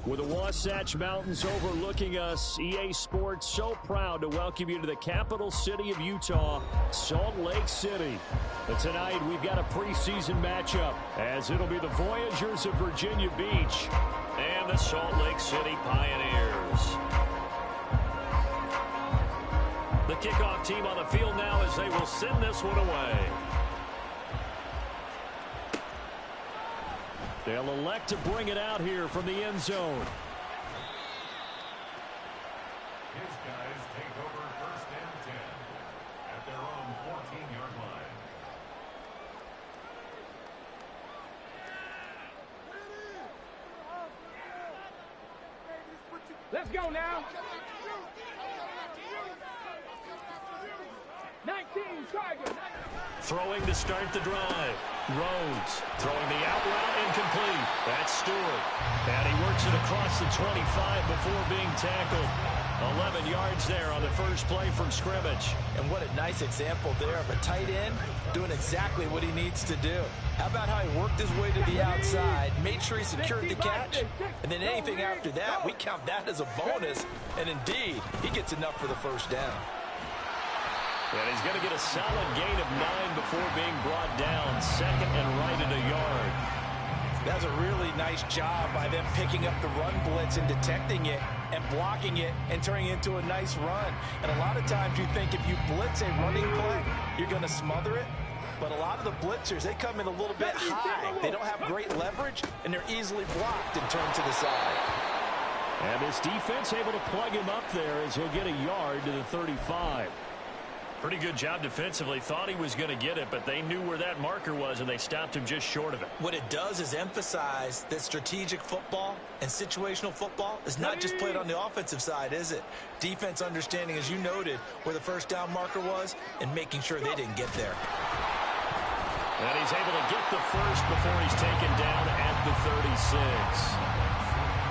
With the Wasatch Mountains overlooking us, EA Sports so proud to welcome you to the capital city of Utah, Salt Lake City. But tonight we've got a preseason matchup, as it'll be the Voyagers of Virginia Beach and the Salt Lake City Pioneers. The kickoff team on the field now as they will send this one away. They'll elect to bring it out here from the end zone. His guys take over 1st and 10 at their own 14-yard line. Let's go now. 19 Tigers. Throwing to start the drive. Rhodes throwing the out route incomplete. That's Stewart. And he works it across the 25 before being tackled. 11 yards there on the first play from scrimmage. And what a nice example there of a tight end doing exactly what he needs to do. How about how he worked his way to the outside, made sure he secured the catch, and then anything after that, we count that as a bonus. And indeed, he gets enough for the first down. And he's going to get a solid gain of 9 before being brought down. Second and right at a yard. That's a really nice job by them picking up the run blitz and detecting it and blocking it and turning it into a nice run. And a lot of times you think if you blitz a running play, you're going to smother it. But a lot of the blitzers, they come in a little bit high. They don't have great leverage, and they're easily blocked and turned to the side. And this defense able to plug him up there as he'll get a yard to the 35. Pretty good job defensively. Thought he was going to get it, but they knew where that marker was, and they stopped him just short of it. What it does is emphasize that strategic football and situational football is not just played on the offensive side, is it? Defense understanding, as you noted, where the first down marker was and making sure they didn't get there. And he's able to get the first before he's taken down at the 36.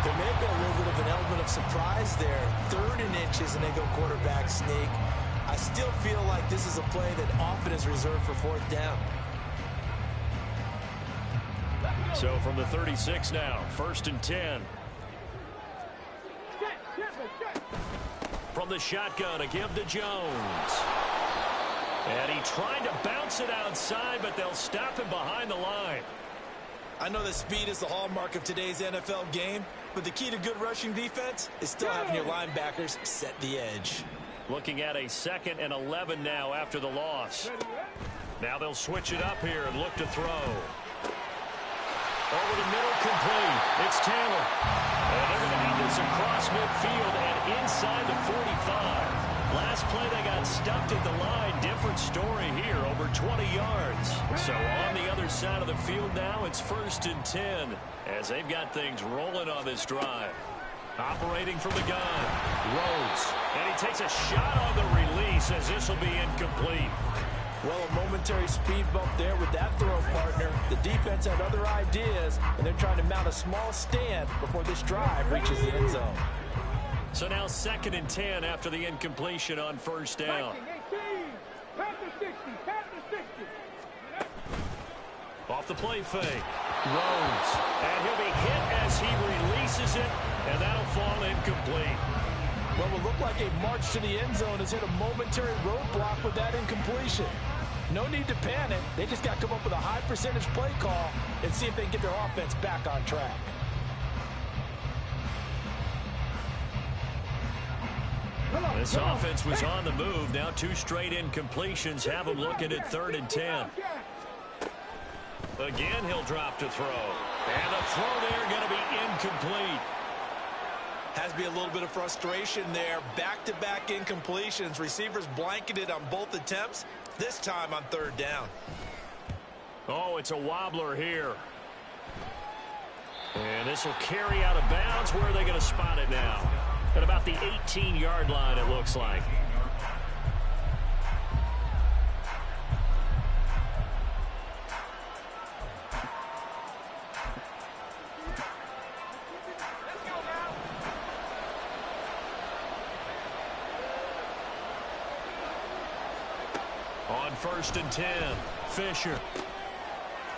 There may have been a little bit of an element of surprise there. 3rd and inches, and they go quarterback sneak. I still feel like this is a play that often is reserved for 4th down. So from the 36 now, 1st and 10. From the shotgun, a give to Jones. And he tried to bounce it outside, but they'll stop him behind the line. I know that speed is the hallmark of today's NFL game, but the key to good rushing defense is still having your linebackers set the edge. Looking at a 2nd and 11 now after the loss. Now they'll switch it up here and look to throw. Over the middle, complete. It's Taylor. And they're going to have this across midfield and inside the 45. Last play they got stuffed at the line. Different story here, over 20 yards. So on the other side of the field now, it's 1st and 10 as they've got things rolling on this drive. Operating from the gun, Rhodes. And he takes a shot on the release as this will be incomplete. Well, a momentary speed bump there with that throw partner. The defense had other ideas, and they're trying to mount a small stand before this drive reaches the end zone. So now 2nd and 10 after the incompletion on 1st down. Off the play fake. Rhodes. And he'll be hit as he releases it, and that'll fall incomplete. Well, it will look like a march to the end zone has hit a momentary roadblock with that incompletion. No need to panic. They just got to come up with a high percentage play call and see if they can get their offense back on track. This offense was on the move. Now 2 straight incompletions have them looking at 3rd and 10. Again, he'll drop to throw. And the throw there going to be incomplete. Has to be a little bit of frustration there. Back-to-back incompletions. Receivers blanketed on both attempts, this time on 3rd down. Oh, it's a wobbler here. And this will carry out of bounds. Where are they going to spot it now? At about the 18-yard line, it looks like. On 1st and 10, Fisher.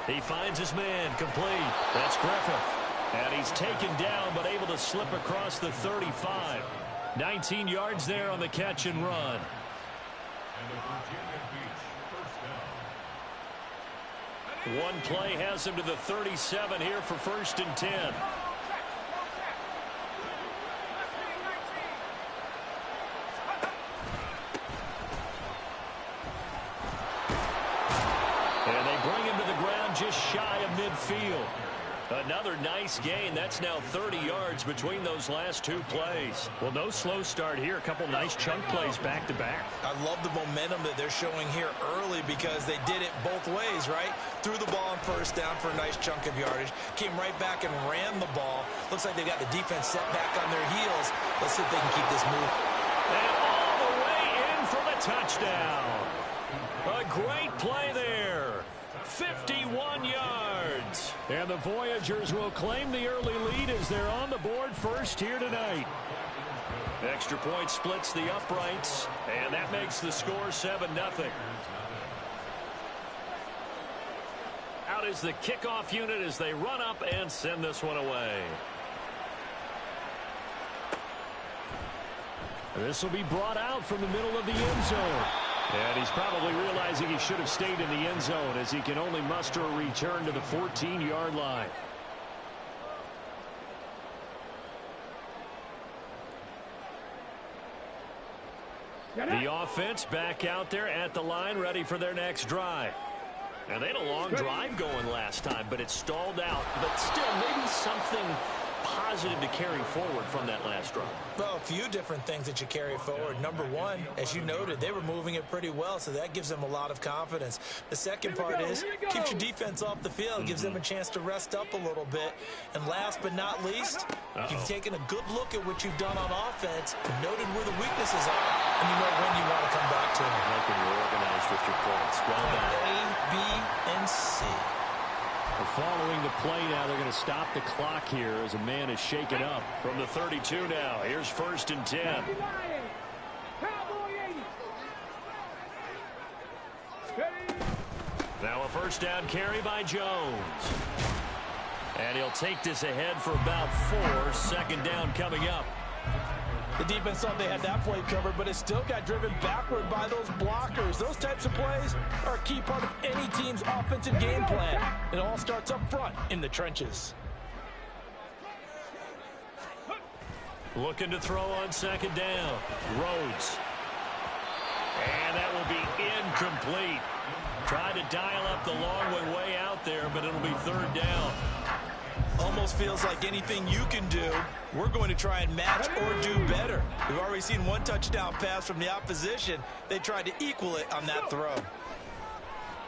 He finds his man, complete. That's Griffith. And he's taken down, but able to slip across the 35. 19 yards there on the catch and run. And the Virginia Beach first down. One play has him to the 37 here for 1st and 10. And they bring him to the ground just shy of midfield. Another nice gain. That's now 30 yards between those last two plays. Well, no slow start here. A couple nice chunk plays back-to-back. I love the momentum that they're showing here early because they did it both ways, right? Threw the ball on 1st down for a nice chunk of yardage. Came right back and ran the ball. Looks like they got the defense set back on their heels. Let's see if they can keep this moving. And all the way in for the touchdown. A great play there. 51 yards. And the Voyagers will claim the early lead as they're on the board first here tonight. Extra point splits the uprights, and that makes the score 7-0. Out is the kickoff unit as they run up and send this one away. This will be brought out from the middle of the end zone. And he's probably realizing he should have stayed in the end zone as he can only muster a return to the 14-yard line. The offense back out there at the line ready for their next drive. And they had a long drive going last time, but it stalled out. But still, maybe something positive to carry forward from that last drive. Well, a few different things that you carry forward. Number one, as you noted, they were moving it pretty well, so that gives them a lot of confidence. The second part is keeps your defense off the field, gives them a chance to rest up a little bit. And last but not least, you've taken a good look at what you've done on offense, noted where the weaknesses are, and you know when you want to come back to them. I like when you're organized with your points. Well done. A, B, and C. Following the play now, they're going to stop the clock here as a man is shaken up from the 32 now. Here's 1st and 10. Now a 1st down carry by Jones. And he'll take this ahead for about 4. 2nd down coming up. The defense thought they had that play covered, but it still got driven backward by those blockers. Those types of plays are a key part of any team's offensive game plan. It all starts up front in the trenches. Looking to throw on 2nd down. Rhodes. And that will be incomplete. Tried to dial up the long one way out there, but it'll be 3rd down. Almost feels like anything you can do, we're going to try and match or do better. We've already seen one touchdown pass from the opposition. They tried to equal it on that throw.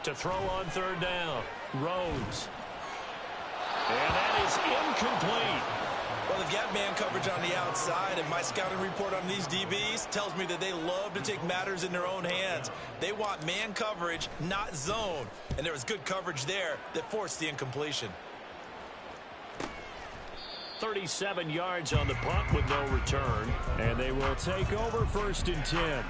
To throw on 3rd down, Rhodes. And that is incomplete. Well, they've got man coverage on the outside, and my scouting report on these DBs tells me that they love to take matters in their own hands. They want man coverage, not zone. And there was good coverage there that forced the incompletion. 37 yards on the punt with no return. And they will take over 1st and 10.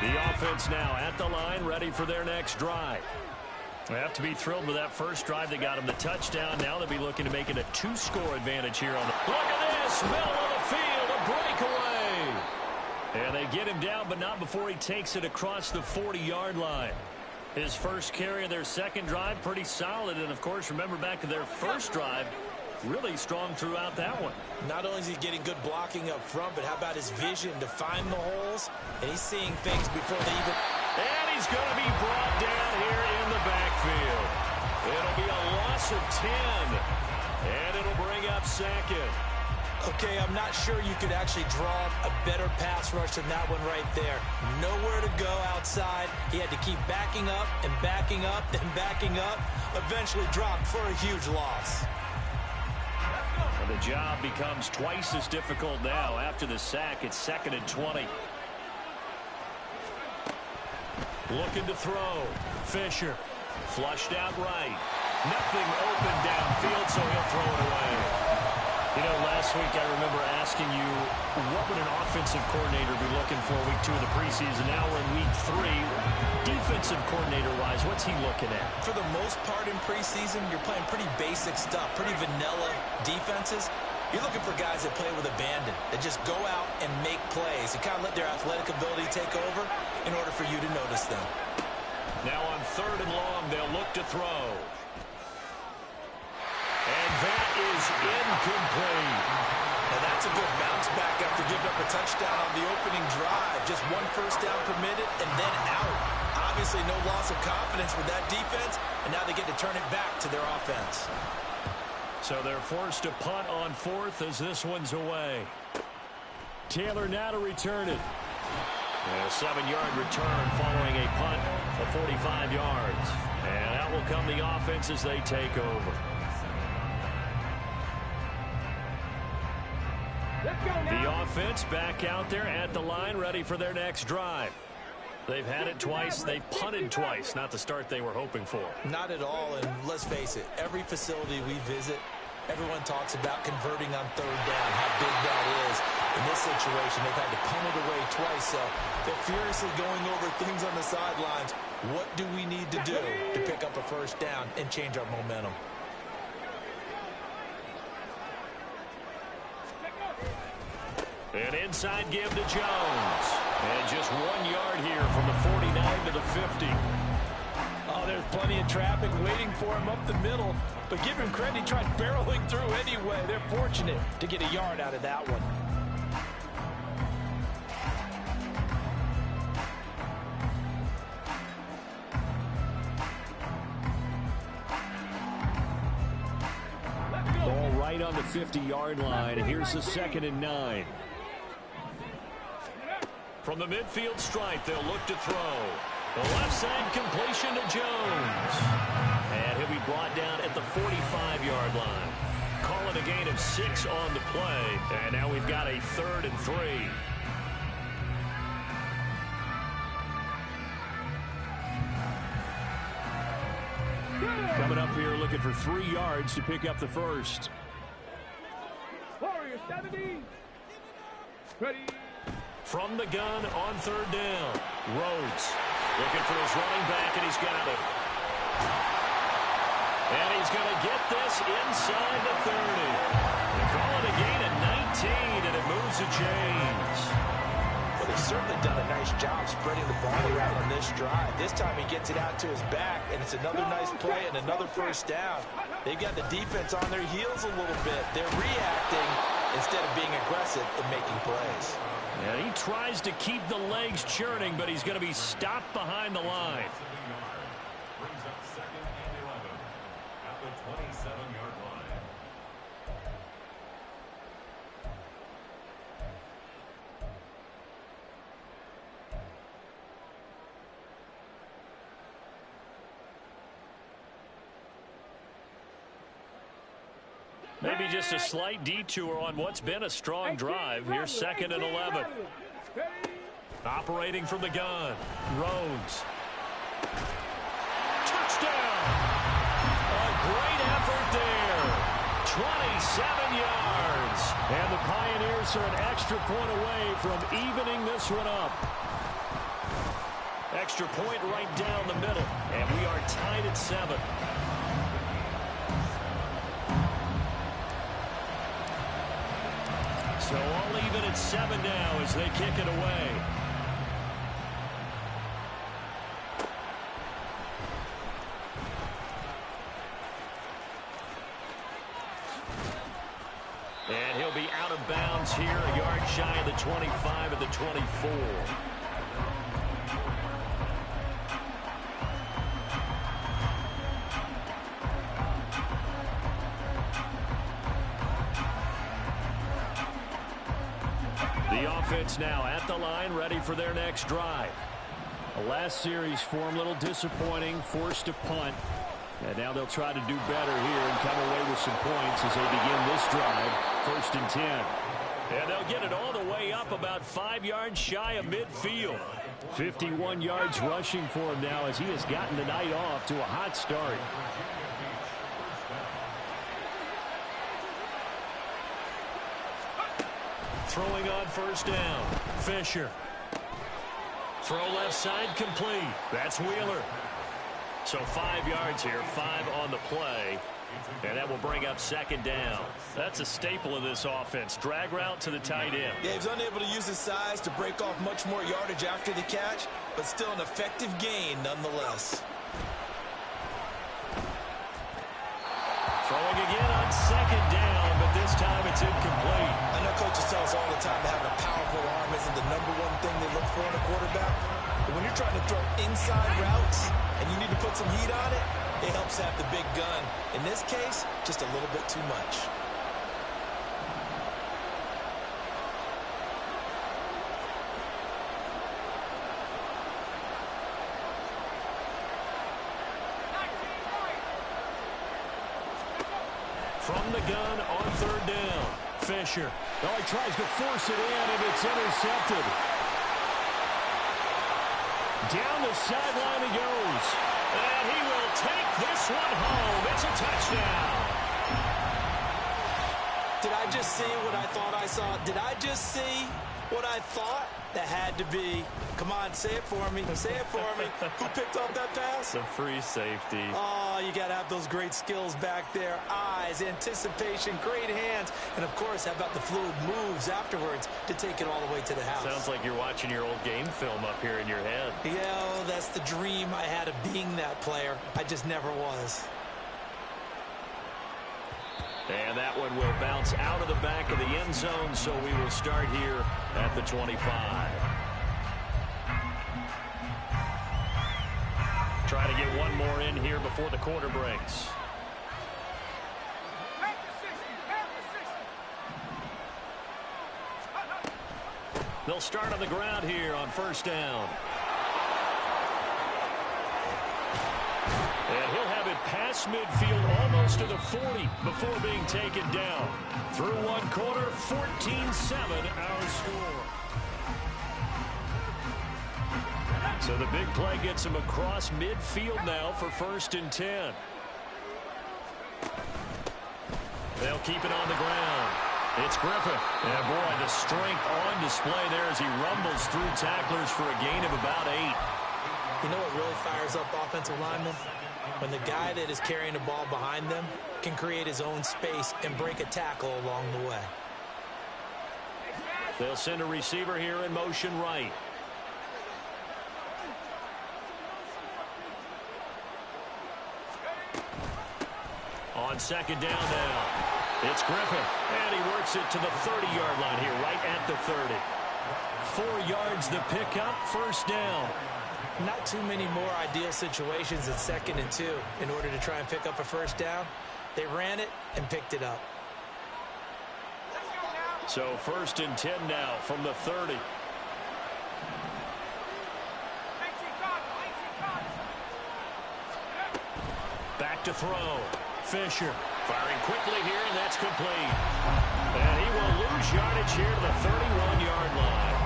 The offense now at the line, ready for their next drive. They have to be thrilled with that first drive that got them the touchdown. Now they'll be looking to make it a 2-score advantage here on the... Look at this! Middle of the field, a breakaway! And they get him down, but not before he takes it across the 40-yard line. His first carry of their second drive, pretty solid. And, of course, remember back to their first drive, really strong throughout that one. Not only is he getting good blocking up front, but how about his vision to find the holes? And he's seeing things before they even... And he's going to be brought down here in the backfield. It'll be a loss of 10. And it'll bring up 2nd. Okay, I'm not sure you could actually draw a better pass rush than that one right there. Nowhere to go outside. He had to keep backing up and backing up and backing up. Eventually dropped for a huge loss. And the job becomes twice as difficult now. After the sack, it's 2nd and 20. Looking to throw. Fisher. Flushed out right. Nothing open downfield, so he'll throw it away. You know, Les, last week, I remember asking you, what would an offensive coordinator be looking for week 2 of the preseason? Now we're in week 3. Defensive coordinator-wise, what's he looking at? For the most part in preseason, you're playing pretty basic stuff, pretty vanilla defenses. You're looking for guys that play with abandon, that just go out and make plays and kind of let their athletic ability take over in order for you to notice them. Now on 3rd and long, they'll look to throw. And that is incomplete. And that's a good bounce back after giving up a touchdown on the opening drive. Just 1 first down permitted and then out. Obviously no loss of confidence with that defense, and now they get to turn it back to their offense. So they're forced to punt on 4th as this one's away. Taylor now to return it. And a 7-yard return following a punt of 45 yards. And out will come the offense as they take over. The offense back out there at the line, ready for their next drive. They've had it twice. They've punted twice. Not the start they were hoping for. Not at all, and let's face it, every facility we visit, everyone talks about converting on 3rd down, how big that is. In this situation, they've had to punt it away twice, so they're furiously going over things on the sidelines. What do we need to do to pick up a first down and change our momentum? An inside give to Jones. And just 1 yard here from the 49 to the 50. Oh, there's plenty of traffic waiting for him up the middle. But give him credit, he tried barreling through anyway. They're fortunate to get a yard out of that one. Ball right on the 50-yard line. Here's the 2nd and 9. From the midfield stripe, they'll look to throw. The left side completion to Jones. And he'll be brought down at the 45-yard line. Call it a gain of 6 on the play. And now we've got a 3rd and 3. Coming up here looking for 3 yards to pick up the first. Warrior 70. Ready. From the gun on 3rd down. Rhodes looking for his running back, and he's got it. And he's going to get this inside the 30. They call it a gain of 19, and it moves the chains. Well, they've certainly done a nice job spreading the ball around on this drive. This time he gets it out to his back, and it's another nice play and another first down. They've got the defense on their heels a little bit. They're reacting instead of being aggressive and making plays. And he tries to keep the legs churning, but he's going to be stopped behind the line. Brings up 2nd and 11 at the 27-yard line. Maybe just a slight detour on what's been a strong drive. Here's 2nd and 11. Operating from the gun. Rhodes. Touchdown! A great effort there. 27 yards. And the Pioneers are an extra point away from evening this one up. Extra point right down the middle. And we are tied at 7. So all even at 7 now as they kick it away. And he'll be out of bounds here, a yard shy of the 25 at the 24. The offense now at the line, ready for their next drive. The last series for them, a little disappointing, forced to punt. And now they'll try to do better here and come away with some points as they begin this drive, 1st and 10. And they'll get it all the way up about 5 yards shy of midfield. 51 yards rushing for him now as he has gotten the night off to a hot start. Throwing on first down. Fisher. Throw left side complete. That's Wheeler. So 5 yards here, 5 on the play. And that will bring up second down. That's a staple of this offense. Drag route to the tight end. Yeah, he's unable to use his size to break off much more yardage after the catch, but still an effective gain nonetheless. Throwing again on second down, but this time it's incomplete. I know coaches tell us all the time that having a powerful arm isn't the #1 thing they look for in a quarterback. But when you're trying to throw inside routes and you need to put some heat on it, it helps have the big gun. In this case, just a little bit too much. From the gun on third down. Fisher. Well, he tries to force it in, and it's intercepted. Down the sideline he goes. And he will take this one home. It's a touchdown. Did I just see what I thought I saw? Did I just see what I thought? That had to be. Come on, say it for me. Say it for me. Who picked up that pass? The free safety. Oh, you got to have those great skills back there. Eyes, anticipation, great hands. And, of course, how about the fluid moves afterwards to take it all the way to the house? Sounds like you're watching your old game film up here in your head. Yeah, that's the dream I had of being that player. I just never was. And that one will bounce out of the back of the end zone, so we will start here at the 25. Try to get one more in here before the quarter breaks. They'll start on the ground here on first down. And he'll have it past midfield almost to the 40 before being taken down. Through one quarter, 14-7 our score. So the big play gets him across midfield now for 1st and 10. They'll keep it on the ground. It's Griffith. And boy, the strength on display there as he rumbles through tacklers for a gain of about 8. You know what really fires up offensive linemen? When the guy that is carrying the ball behind them can create his own space and break a tackle along the way. They'll send a receiver here in motion right. On second down now, it's Griffith, and he works it to the 30-yard line here, right at the 30. 4 yards the pickup, first down. Not too many more ideal situations at 2nd and 2 in order to try and pick up a first down. They ran it and picked it up. So 1st and 10 now from the 30. Back to throw. Fisher firing quickly here, and that's complete. And he will lose yardage here to the 31-yard line.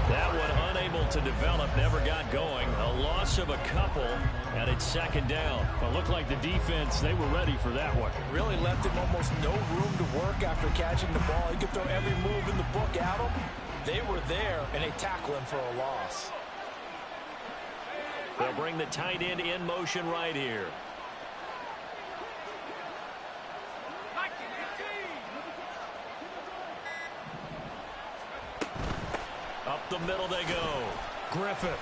That one unable to develop, never got going. A loss of a couple, and it's 2nd down. It looked like the defense, they were ready for that one. Really left him almost no room to work after catching the ball. He could throw every move in the book at him. They were there, and they tackle him for a loss. They'll bring the tight end in motion right here. Up the middle they go. Griffith.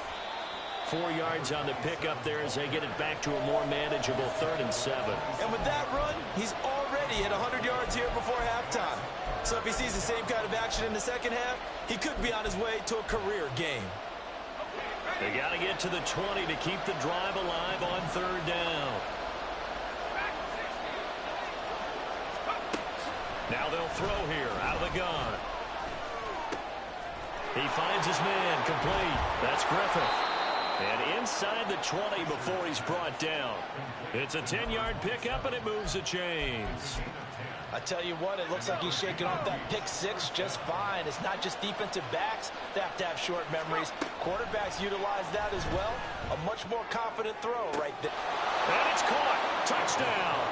4 yards on the pickup there as they get it back to a more manageable 3rd and 7. And with that run, he's already at 100 yards here before halftime. So if he sees the same kind of action in the second half, he could be on his way to a career game. They got to get to the 20 to keep the drive alive on 3rd down. Now they'll throw here out of the gun. He finds his man complete. That's Griffith. And inside the 20 before he's brought down. It's a 10-yard pickup, and it moves the chains. I tell you what, it looks like he's shaking off that pick six just fine. It's not just defensive backs that have to have short memories. Quarterbacks utilize that as well. A much more confident throw right there. And it's caught. Touchdown.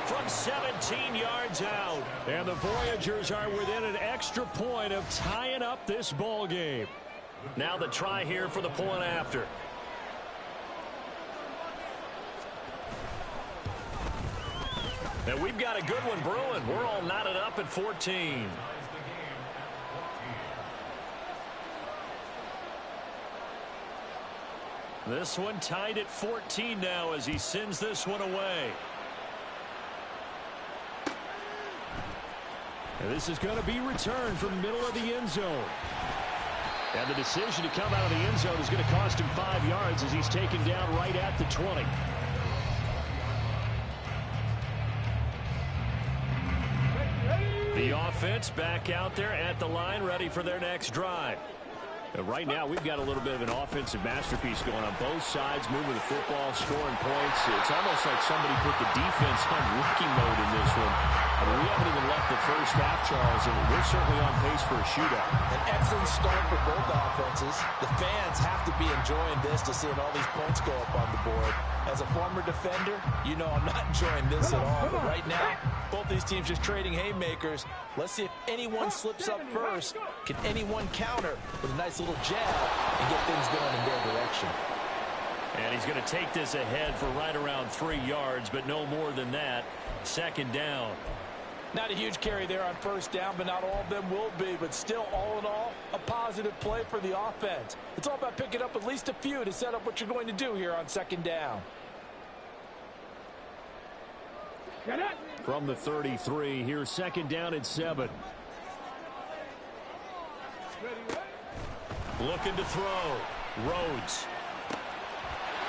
from 17 yards out. And the Voyagers are within an extra point of tying up this ball game. Now the try here for the point after. And we've got a good one brewing. We're all knotted up at 14. This one tied at 14 now as he sends this one away. And this is going to be returned from the middle of the end zone. And the decision to come out of the end zone is going to cost him 5 yards as he's taken down right at the 20. The offense back out there at the line, ready for their next drive. Right now, we've got a little bit of an offensive masterpiece going on both sides, moving the football, scoring points. It's almost like somebody put the defense on rookie mode in this one. I mean, we haven't even left the first half, Charles, and we're certainly on pace for a shootout. An excellent start for both offenses. The fans have to be enjoying this to seeing all these points go up on the board. As a former defender, you know I'm not enjoying this at all. But right now, both these teams just trading haymakers. Let's see if anyone slips up first. Can anyone counter with a nice little jab and get things going in their direction? And he's going to take this ahead for right around 3 yards, but no more than that. Second down. Not a huge carry there on first down, but not all of them will be. But still, all in all, a positive play for the offense. It's all about picking up at least a few to set up what you're going to do here on second down. From the 33, here's second down at 7. Looking to throw. Rhodes.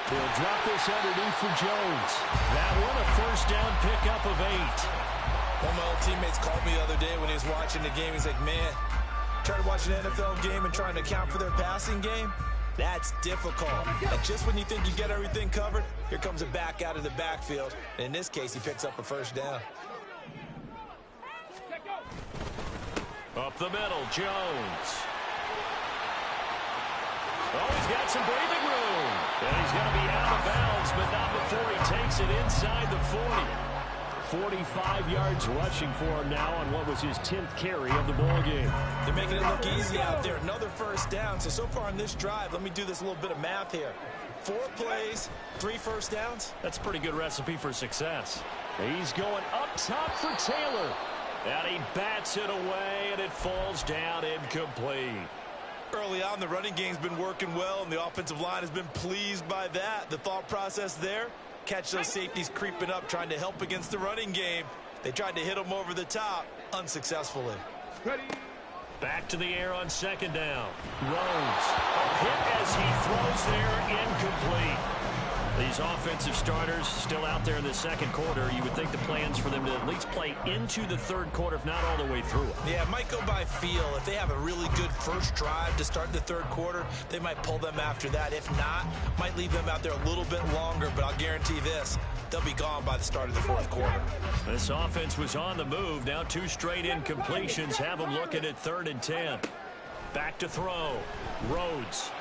He'll drop this underneath for Jones. That one a first down pickup of 8. One of my old teammates called me the other day when he was watching the game. He's like, man, trying to watch an NFL game and trying to account for their passing game, that's difficult. And just when you think you get everything covered, here comes a back out of the backfield. And in this case, he picks up a first down. Up the middle, Jones. Oh, he's got some breathing room. And he's going to be out of bounds, but not before he takes it inside the 40. 45 yards rushing for him now on what was his 10th carry of the ball game. They're making it look easy out there. Another first down. So far on this drive, let me do this little bit of math here. 4 plays, 3 first downs. That's a pretty good recipe for success. He's going up top for Taylor. And he bats it away, and it falls down incomplete. Early on, the running game's been working well, and the offensive line has been pleased by that. The thought process there, catch those safeties creeping up, trying to help against the running game. They tried to hit them over the top, unsuccessfully. Back to the air on second down. Rhodes. Hit as he throws there, incomplete. These offensive starters still out there in the second quarter. You would think the plans for them to at least play into the third quarter, if not all the way through it. Yeah, it might go by feel. If they have a really good first drive to start the third quarter, they might pull them after that. If not, might leave them out there a little bit longer, but I'll guarantee this, they'll be gone by the start of the fourth quarter. This offense was on the move. Now 2 straight incompletions have them looking at 3rd and 10. Back to throw. Rhodes.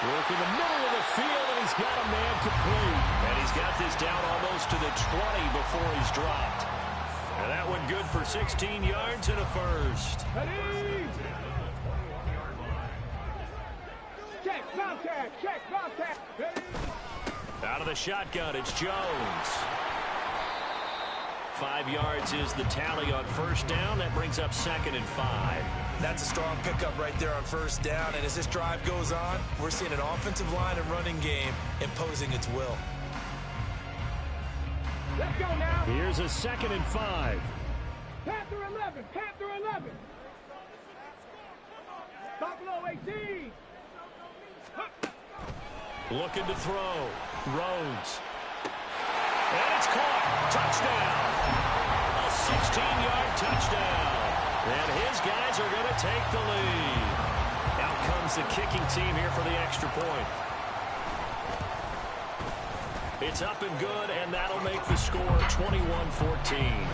Work in the middle of the field, and he's got a man complete. And he's got this down almost to the 20 before he's dropped. And that one good for 16 yards and a first. Check, contact. Out of the shotgun, it's Jones. 5 yards is the tally on first down. That brings up 2nd and 5. That's a strong pickup right there on first down. And as this drive goes on, we're seeing an offensive line and running game imposing its will. Let's go now. Here's a 2nd and 5. Panther 11. Buffalo 18. Looking to throw. Rhodes. And it's caught. Touchdown. A 16-yard touchdown. And his guys are going to take the lead. Out comes the kicking team here for the extra point. It's up and good, and that'll make the score 21-14.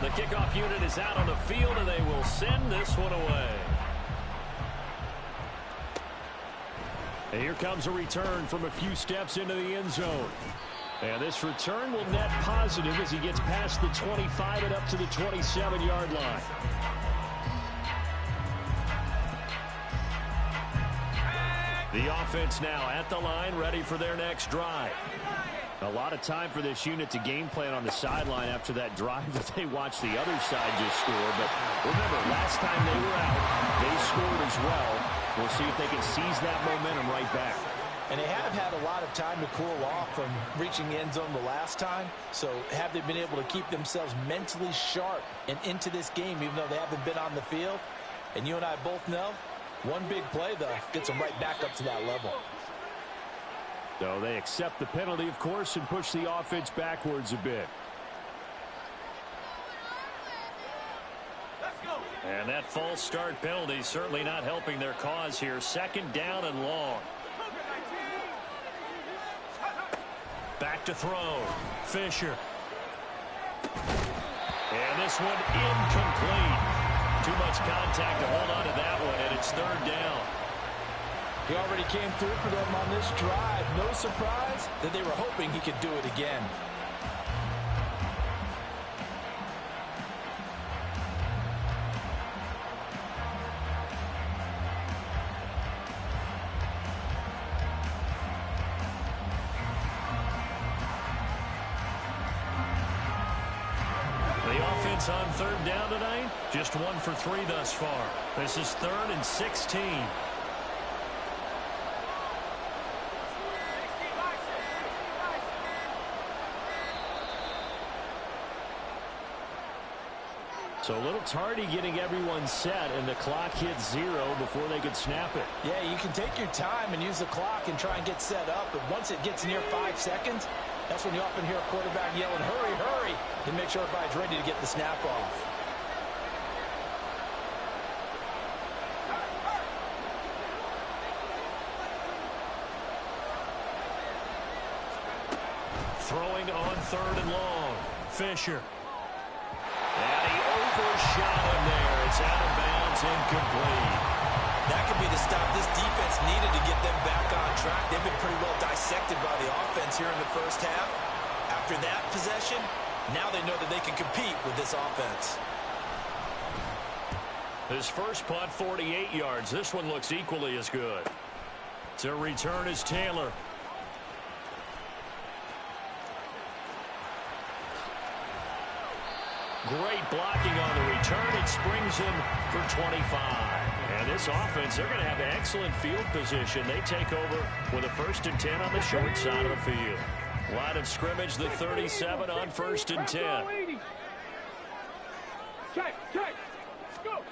The kickoff unit is out on the field, and they will send this one away. And here comes a return from a few steps into the end zone. And this return will net positive as he gets past the 25 and up to the 27-yard line. The offense now at the line, ready for their next drive. A lot of time for this unit to game plan on the sideline after that drive that they watched the other side just score. But remember, last time they were out, they scored as well. We'll see if they can seize that momentum right back. And they have had a lot of time to cool off from reaching the end zone the last time. So have they been able to keep themselves mentally sharp and into this game, even though they haven't been on the field? And you and I both know, one big play, though, gets them right back up to that level. So they accept the penalty, of course, and push the offense backwards a bit. And that false start penalty certainly not helping their cause here. 2nd down and long. Back to throw. Fisher. And this one incomplete. Too much contact to hold on to that one, and it's 3rd down. He already came through for them on this drive. No surprise that they were hoping he could do it again. The offense on 3rd down tonight, just 1 for 3 thus far. This is 3rd and 16. So a little tardy getting everyone set, and the clock hits 0 before they could snap it. Yeah, you can take your time and use the clock and try and get set up, but once it gets near 5 seconds, that's when you often hear a quarterback yelling, hurry, hurry, to make sure everybody's ready to get the snap off. Throwing on 3rd and long. Fisher. And he overshot him there. It's out of bounds, incomplete. That could be the stop this defense needed to get them back on track. They've been pretty well dissected by the offense here in the first half. After that possession, now they know that they can compete with this offense. His first punt, 48 yards. This one looks equally as good. To return is Taylor. Great blocking on the return. It springs him for 25. And this offense, they're going to have excellent field position. They take over with a 1st and 10 on the short side of the field. Line of scrimmage, the 37 on 1st and 10. Check, check. Go.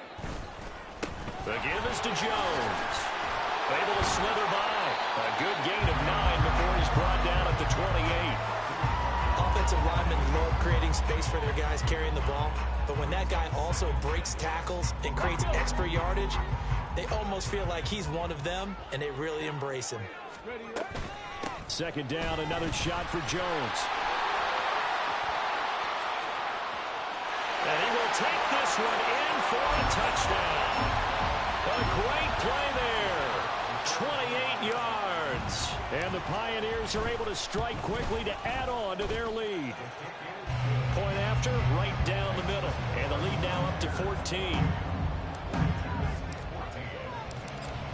The give is to Jones. Able to slither by. A good gain of 9 before he's brought down at the 28. Offensive linemen love creating space for their guys carrying the ball, but when that guy also breaks tackles and creates extra yardage, they almost feel like he's one of them, and they really embrace him. 2nd down, another shot for Jones. And he will take this one in for a touchdown. A great play there. 28 yards. And the Pioneers are able to strike quickly to add on to their lead. Point after, right down the middle. And the lead now up to 14.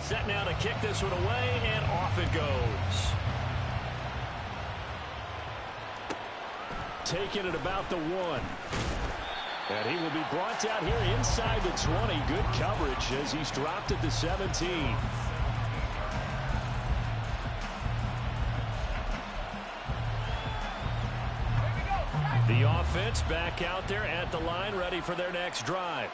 Set now to kick this one away, and off it goes. Taking it about the 1. And he will be brought down here inside the 20. Good coverage as he's dropped at the 17. The offense back out there at the line, ready for their next drive.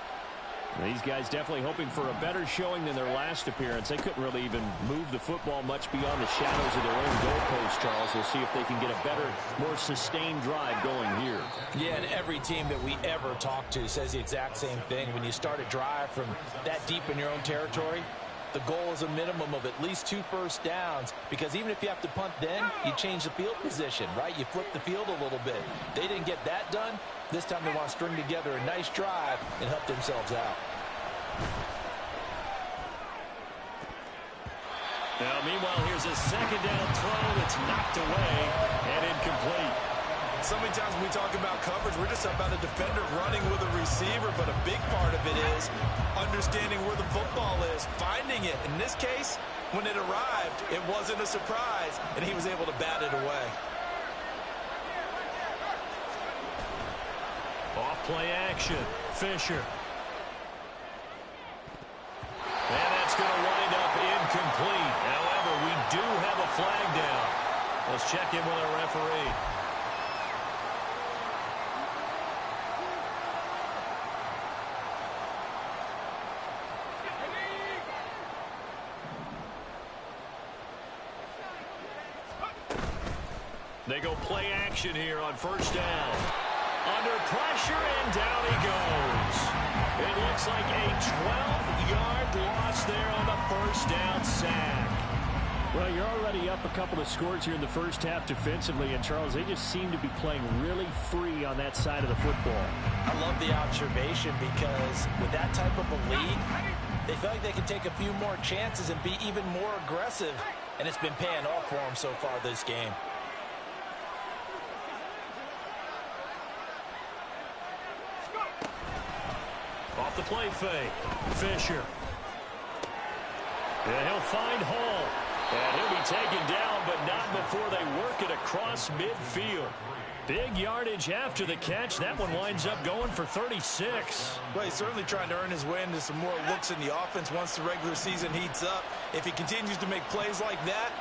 These guys definitely hoping for a better showing than their last appearance. They couldn't really even move the football much beyond the shadows of their own goalpost, Charles. We'll see if they can get a better, more sustained drive going here. Yeah, and every team that we ever talk to says the exact same thing. When you start a drive from that deep in your own territory, the goal is a minimum of at least 2 first downs, because even if you have to punt then, you change the field position, right? You flip the field a little bit. They didn't get that done. This time they want to string together a nice drive and help themselves out. Now, meanwhile, here's a second down throw that's knocked away and incomplete. So many times when we talk about coverage, we're just about a defender running with a receiver, but a big part of it is understanding where the football is, finding it. In this case, when it arrived, it wasn't a surprise, and he was able to bat it away. Off play action, Fisher. And that's going to wind up incomplete. However, we do have a flag down. Let's check in with our referee. They go play action here on first down. Under pressure, and down he goes. It looks like a 12-yard loss there on the first down sack. Well, you're already up a couple of scores here in the first half defensively, and Charles, they just seem to be playing really free on that side of the football. I love the observation because with that type of a lead, they feel like they can take a few more chances and be even more aggressive, and it's been paying off for them so far this game. Off the play fake, Fisher. And he'll find Hall. And he'll be taken down, but not before they work it across midfield. Big yardage after the catch. That one winds up going for 36. Well, he's certainly trying to earn his way into some more looks in the offense once the regular season heats up. If he continues to make plays like that,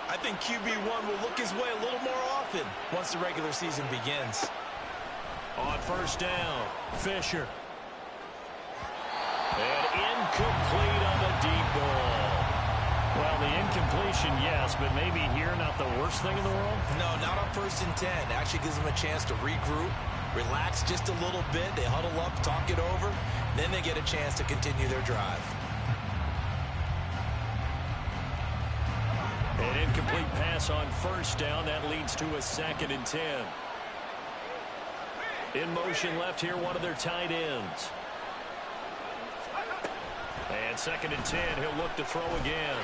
I think QB1 will look his way a little more often once the regular season begins. On first down, Fisher. And incomplete on the deep ball. Well, the incompletion, yes, but maybe here not the worst thing in the world? No, not on 1st and 10. It actually gives them a chance to regroup, relax just a little bit. They huddle up, talk it over. Then they get a chance to continue their drive. An incomplete pass on first down. That leads to a 2nd and 10. In motion left here, one of their tight ends. And 2nd and 10, he'll look to throw again.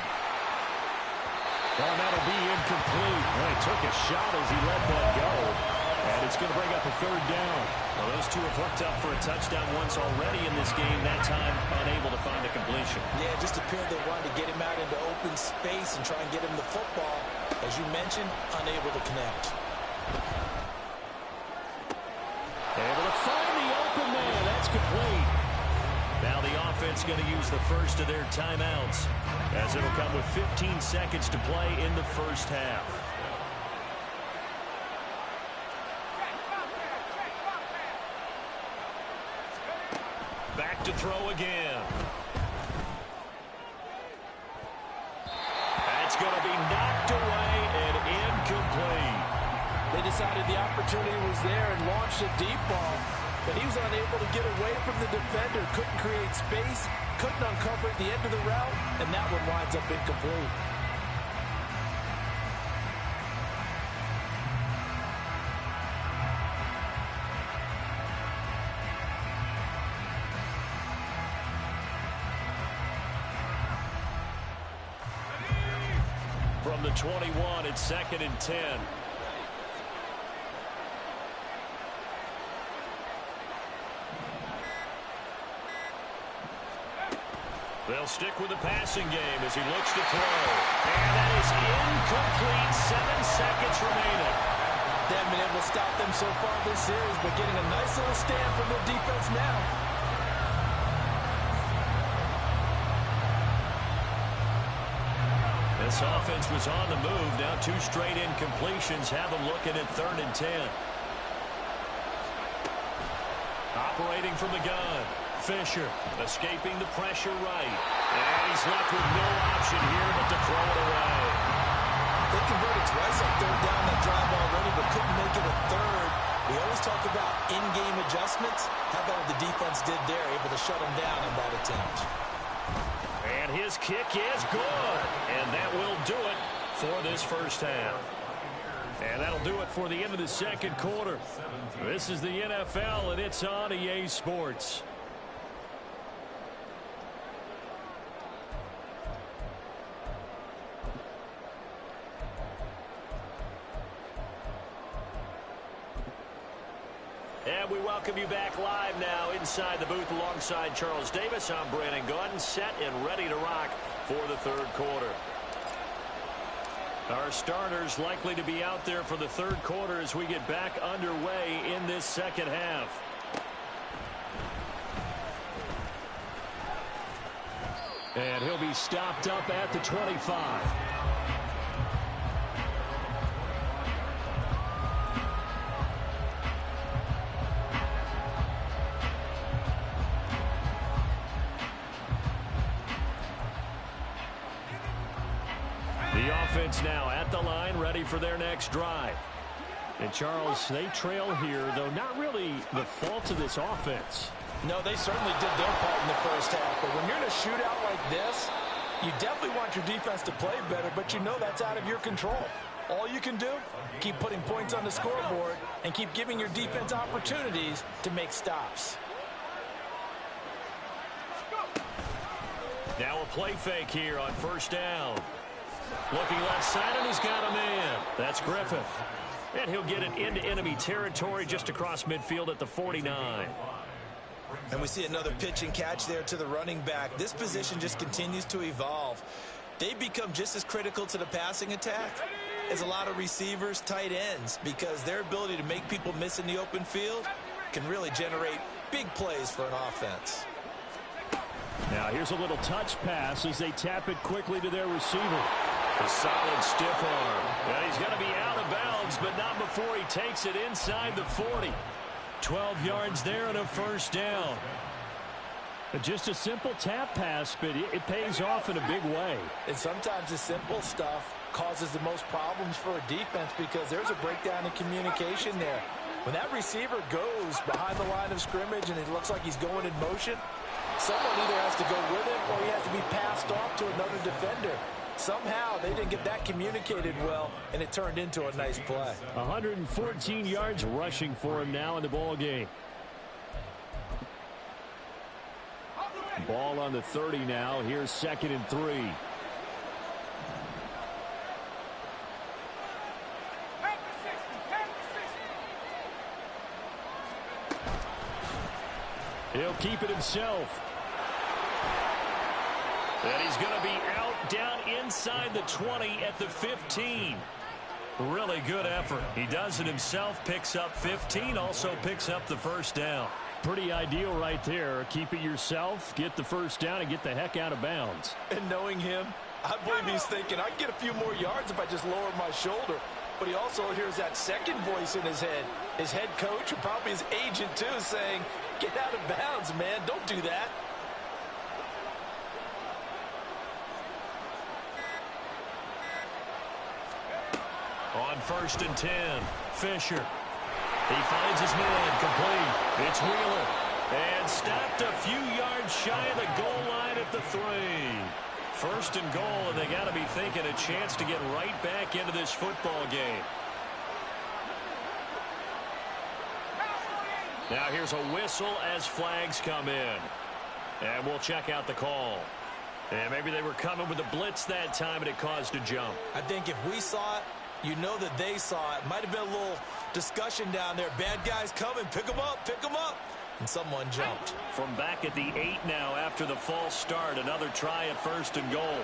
Well, that'll be incomplete. Well, he took a shot as he let that go. And it's going to bring up a 3rd down. Well, those two have hooked up for a touchdown once already in this game. That time, unable to find the completion. Yeah, just appeared they wanted to get him out into open space and try and get him the football. As you mentioned, unable to connect. Able to find the open man. That's complete. Now the offense going to use the first of their timeouts, as it'll come with 15 seconds to play in the first half. Back to throw again. That's going to be knocked away and incomplete. They decided the opportunity was there and launched a deep ball. But he was unable to get away from the defender, couldn't create space, couldn't uncover at the end of the route, and that one winds up incomplete. From the 21, it's 2nd and 10. They'll stick with the passing game as he looks to throw. And that is incomplete. 7 seconds remaining. They haven't been able to stop them so far this series, but getting a nice little stand from their defense now. This offense was on the move. Now 2 straight incompletions have them looking at 3rd and 10. Operating from the gun. Fisher escaping the pressure right. And he's left with no option here but to throw it away. They converted twice on 3rd down that drive already, but couldn't make it a 3rd. We always talk about in-game adjustments. How about what the defense did there, able to shut them down on that attempt. And his kick is good. And that will do it for this first half. And that'll do it for the end of the second quarter. This is the NFL, and it's on EA Sports. And we welcome you back live now inside the booth alongside Charles Davis. I'm Brandon Gaudin, set and ready to rock for the third quarter. Our starters likely to be out there for the third quarter as we get back underway in this second half. And he'll be stopped up at the 25. The offense now at the line, ready for their next drive. And Charles, they trail here, though not really the fault of this offense. No, they certainly did their part in the first half. But when you're in a shootout like this, you definitely want your defense to play better, but you know that's out of your control. All you can do, keep putting points on the scoreboard and keep giving your defense opportunities to make stops. Now a play fake here on first down. Looking left side, and he's got a man. That's Griffith. And he'll get it into enemy territory just across midfield at the 49. And we see another pitch and catch there to the running back. This position just continues to evolve. They become just as critical to the passing attack as a lot of receivers, tight ends, because their ability to make people miss in the open field can really generate big plays for an offense. Now here's a little touch pass as they tap it quickly to their receiver. A solid stiff arm. And he's going to be out of bounds, but not before he takes it inside the 40. 12 yards there and a first down. Just a simple tap pass, but it pays off in a big way. And sometimes the simple stuff causes the most problems for a defense because there's a breakdown in communication there. When that receiver goes behind the line of scrimmage and it looks like he's going in motion, someone either has to go with him or he has to be passed off to another defender. Somehow they didn't get that communicated well, and it turned into a nice play. 114 yards rushing for him now in the ball game. Ball on the 30 now. Here's 2nd and 3. He'll keep it himself. And he's going to be out down inside the 20 at the 15. Really good effort. He does it himself, picks up 15, also picks up the first down. Pretty ideal right there. Keep it yourself, get the first down, and get the heck out of bounds. And knowing him, I believe he's thinking, I can get a few more yards if I just lower my shoulder. But he also hears that second voice in his head. His head coach, or probably his agent too, saying, get out of bounds, man. Don't do that. On 1st and 10, Fisher. He finds his man complete. It's Wheeler. And stopped a few yards shy of the goal line at the 3. 1st and goal, and they got to be thinking a chance to get right back into this football game. Now here's a whistle as flags come in. And we'll check out the call. And maybe they were coming with a blitz that time, and it caused a jump. I think if we saw it, you know that they saw it. Might have been a little discussion down there. Bad guys coming. Pick them up. Pick them up. And someone jumped. From back at the 8 now after the false start. Another try at 1st and goal.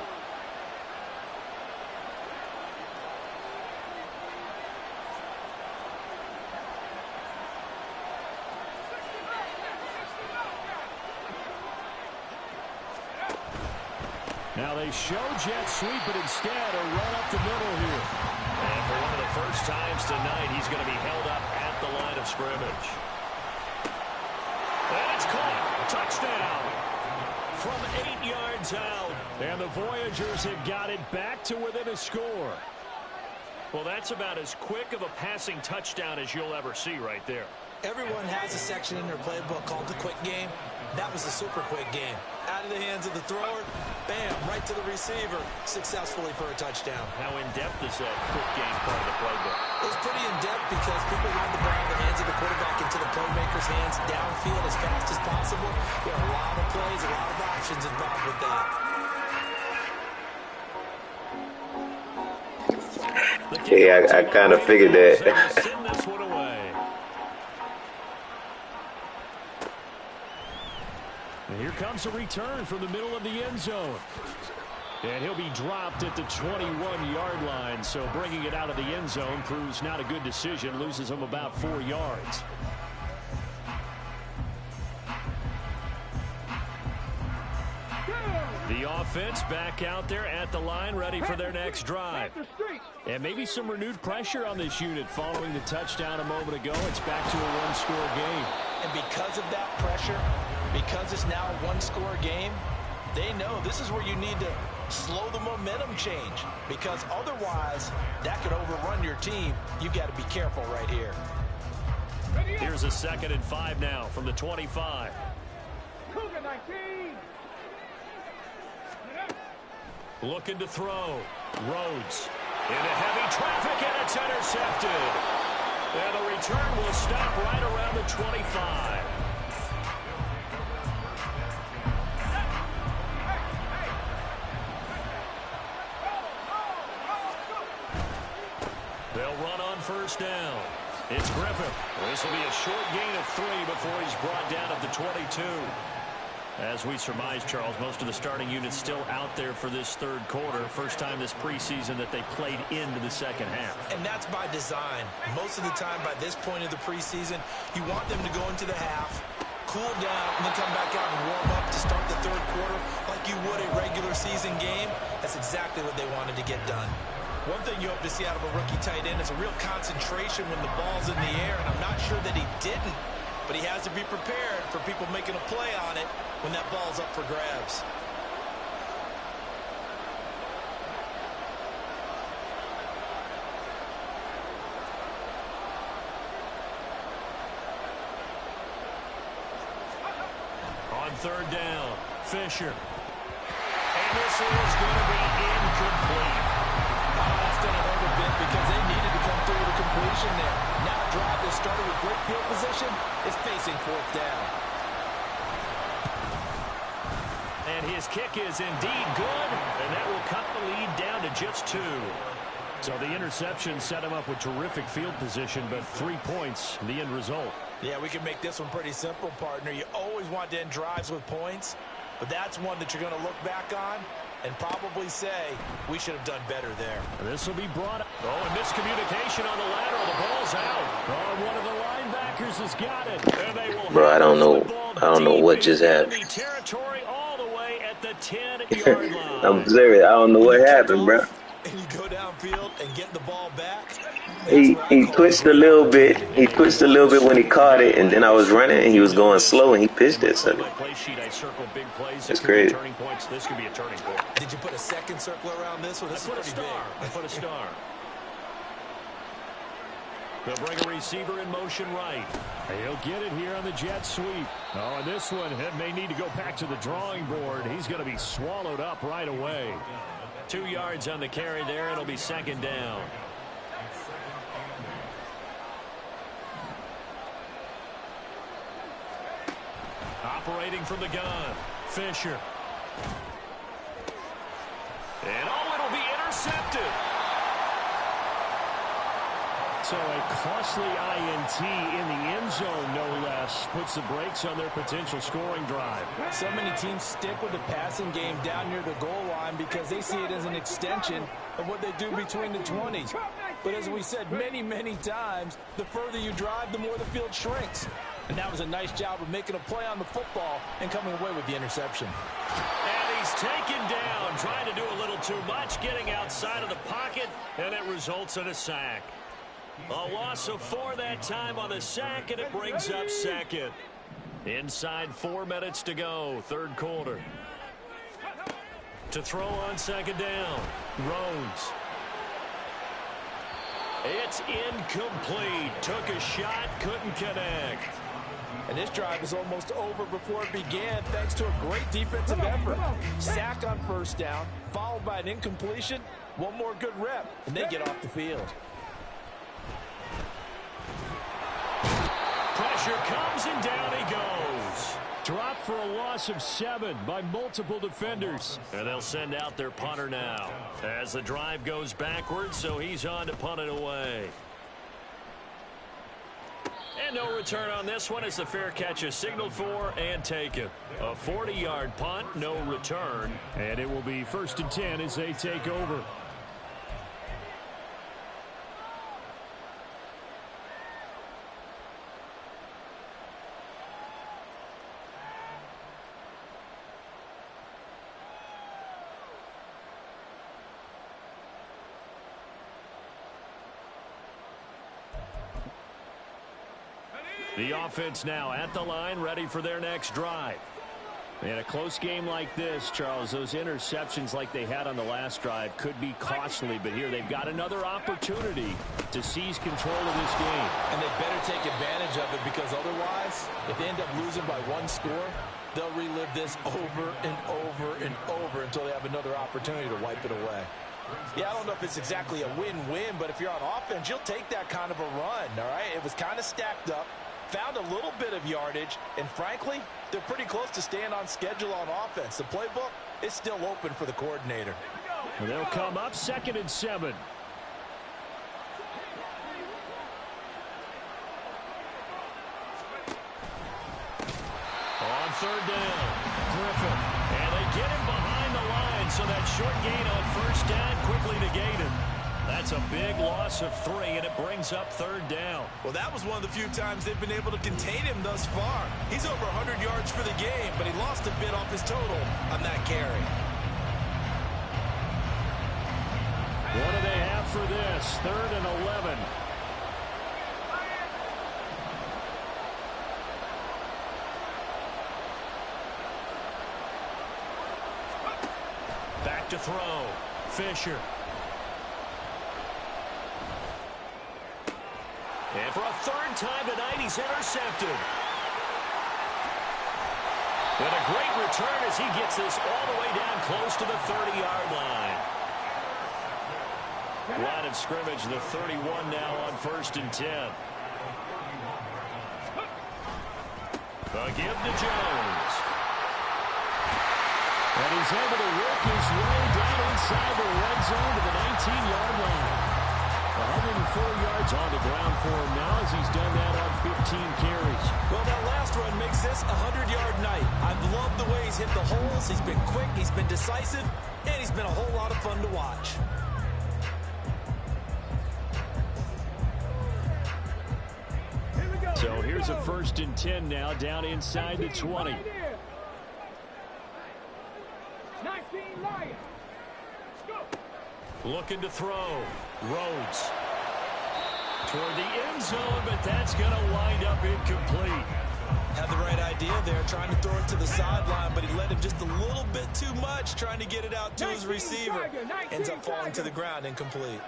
Now they show jet sweep, but instead a run up the middle here. And for one of the first times tonight, he's going to be held up at the line of scrimmage. And it's caught. Touchdown. From 8 yards out. And the Voyagers have got it back to within a score. Well, that's about as quick of a passing touchdown as you'll ever see right there. Everyone has a section in their playbook called the quick game. That was a super quick game. Out of the hands of the thrower, bam, right to the receiver, successfully for a touchdown. How in-depth is that quick game part of the playbook? It's pretty in-depth because people have the ball in the hands of the quarterback into the playmaker's hands downfield as fast as possible. There are a lot of plays, a lot of options involved with that. Yeah, I kind of figured that. And here comes a return from the middle of the end zone. And he'll be dropped at the 21-yard line. So bringing it out of the end zone proves not a good decision. Loses him about 4 yards. The offense back out there at the line, ready for their next drive. And maybe some renewed pressure on this unit following the touchdown a moment ago. It's back to a one-score game. And because of that pressure, because it's now a one-score game, they know this is where you need to slow the momentum change, because otherwise that could overrun your team. You've got to be careful right here. Here's a 2nd and 5 now from the 25. Cougar 19. Looking to throw. Rhodes into heavy traffic, and it's intercepted. And the return will stop right around the 25. They'll run on first down. It's Griffin. This will be a short gain of 3 before he's brought down at the 22. As we surmise, Charles, most of the starting units still out there for this third quarter. First time this preseason that they played into the second half. And that's by design. Most of the time by this point of the preseason, you want them to go into the half, cool down, and then come back out and warm up to start the third quarter like you would a regular season game. That's exactly what they wanted to get done. One thing you hope to see out of a rookie tight end is a real concentration when the ball's in the air, and I'm not sure that he didn't. But he has to be prepared for people making a play on it when that ball's up for grabs. On third down, Fisher. And this is going to be incomplete. That's going to hurt a bit because they needed to come through with a completion there. Now a drive that started with great field position is facing 4th down. And his kick is indeed good, and that will cut the lead down to just 2. So the interception set him up with terrific field position, but 3 points, the end result. Yeah, we can make this one pretty simple, partner. You always want to end drives with points, but that's one that you're going to look back on and probably say, we should have done better there. This will be brought up. Oh, and miscommunication on the lateral. The ball's out. Oh, one of the linebackers has got it. And they will Bro, I don't know what just happened. Territory all the way at the 10-yard line. I'm serious. I don't know what happened, bro. And you go downfield and get the ball back. He twitched a little bit. He twitched a little bit when he caught it, and then I was running, and he was going slow, and he pitched it. So that's crazy. This could be a turning point. Did you put a second circle around this one? This is pretty big. I put a star. They'll bring a receiver in motion right. He'll get it here on the jet sweep. Oh, and this one may need to go back to the drawing board. He's going to be swallowed up right away. 2 yards on the carry there. It'll be 2nd down. Operating from the gun, Fisher. And it'll be intercepted. So a costly INT in the end zone, no less, puts the brakes on their potential scoring drive. So many teams stick with the passing game down near the goal line because they see it as an extension of what they do between the 20s. But as we said many, many times, the further you drive, the more the field shrinks. And that was a nice job of making a play on the football and coming away with the interception. And he's taken down, trying to do a little too much, getting outside of the pocket, and it results in a sack. A loss of 4 that time on the sack, and it brings up 2nd. Inside 4 minutes to go, third quarter. To throw on 2nd down, Rhodes. It's incomplete. Took a shot, couldn't connect. And this drive is almost over before it began thanks to a great defensive effort. Sack on first down, followed by an incompletion. One more good rep, and they get off the field. Pressure comes, and down he goes. Dropped for a loss of 7 by multiple defenders. And they'll send out their punter now as the drive goes backwards, so he's on to punt it away. And no return on this one as the fair catch is signaled for and taken. A 40-yard punt, no return. And it will be 1st and 10 as they take over. The offense now at the line, ready for their next drive. In a close game like this, Charles, those interceptions like they had on the last drive could be costly. But here they've got another opportunity to seize control of this game. And they better take advantage of it, because otherwise, if they end up losing by 1 score, they'll relive this over and over and over until they have another opportunity to wipe it away. Yeah, I don't know if it's exactly a win-win, but if you're on offense, you'll take that kind of a run, all right? It was kind of stacked up. Found a little bit of yardage, and frankly, they're pretty close to staying on schedule on offense. The playbook is still open for the coordinator. And they'll come up 2nd and 7. On 3rd down, Griffin. And they get him behind the line, so that short gain on 1st down quickly negated. That's a big loss of 3, and it brings up 3rd down. Well, that was one of the few times they've been able to contain him thus far. He's over 100 yards for the game, but he lost a bit off his total on that carry. What do they have for this? 3rd and 11. Back to throw. Fisher. And for a 3rd time tonight, he's intercepted. And a great return as he gets this all the way down close to the 30-yard line. Line of scrimmage, the 31 now on 1st and 10. A give to Jones. And he's able to work his way down inside the red zone to the 19-yard line. 104 yards on the ground for him now as he's done that on 15 carries. Well, that last run makes this a 100-yard night. I've loved the way he's hit the holes. He's been quick, he's been decisive, and he's been a whole lot of fun to watch. So here's a 1st and 10 now down inside the 20. 19 Lions. Looking to throw. Rhodes. Toward the end zone, but that's going to wind up incomplete. Had the right idea there, trying to throw it to the sideline, but he let him just a little bit too much, trying to get it out to his receiver. Ends up falling to the ground, incomplete.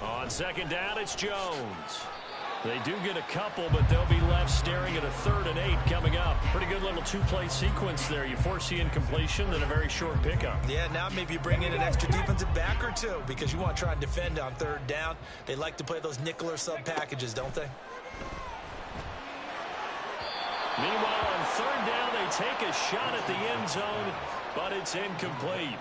On 2nd down, it's Jones. They do get a couple, but they'll be left staring at a 3rd and 8 coming up. Pretty good little 2-play sequence there. You force the incompletion, then a very short pickup. Yeah, now maybe you bring in an extra defensive back or two because you want to try and defend on 3rd down. They like to play those nickel or sub packages, don't they? Meanwhile, on 3rd down, they take a shot at the end zone, but it's incomplete.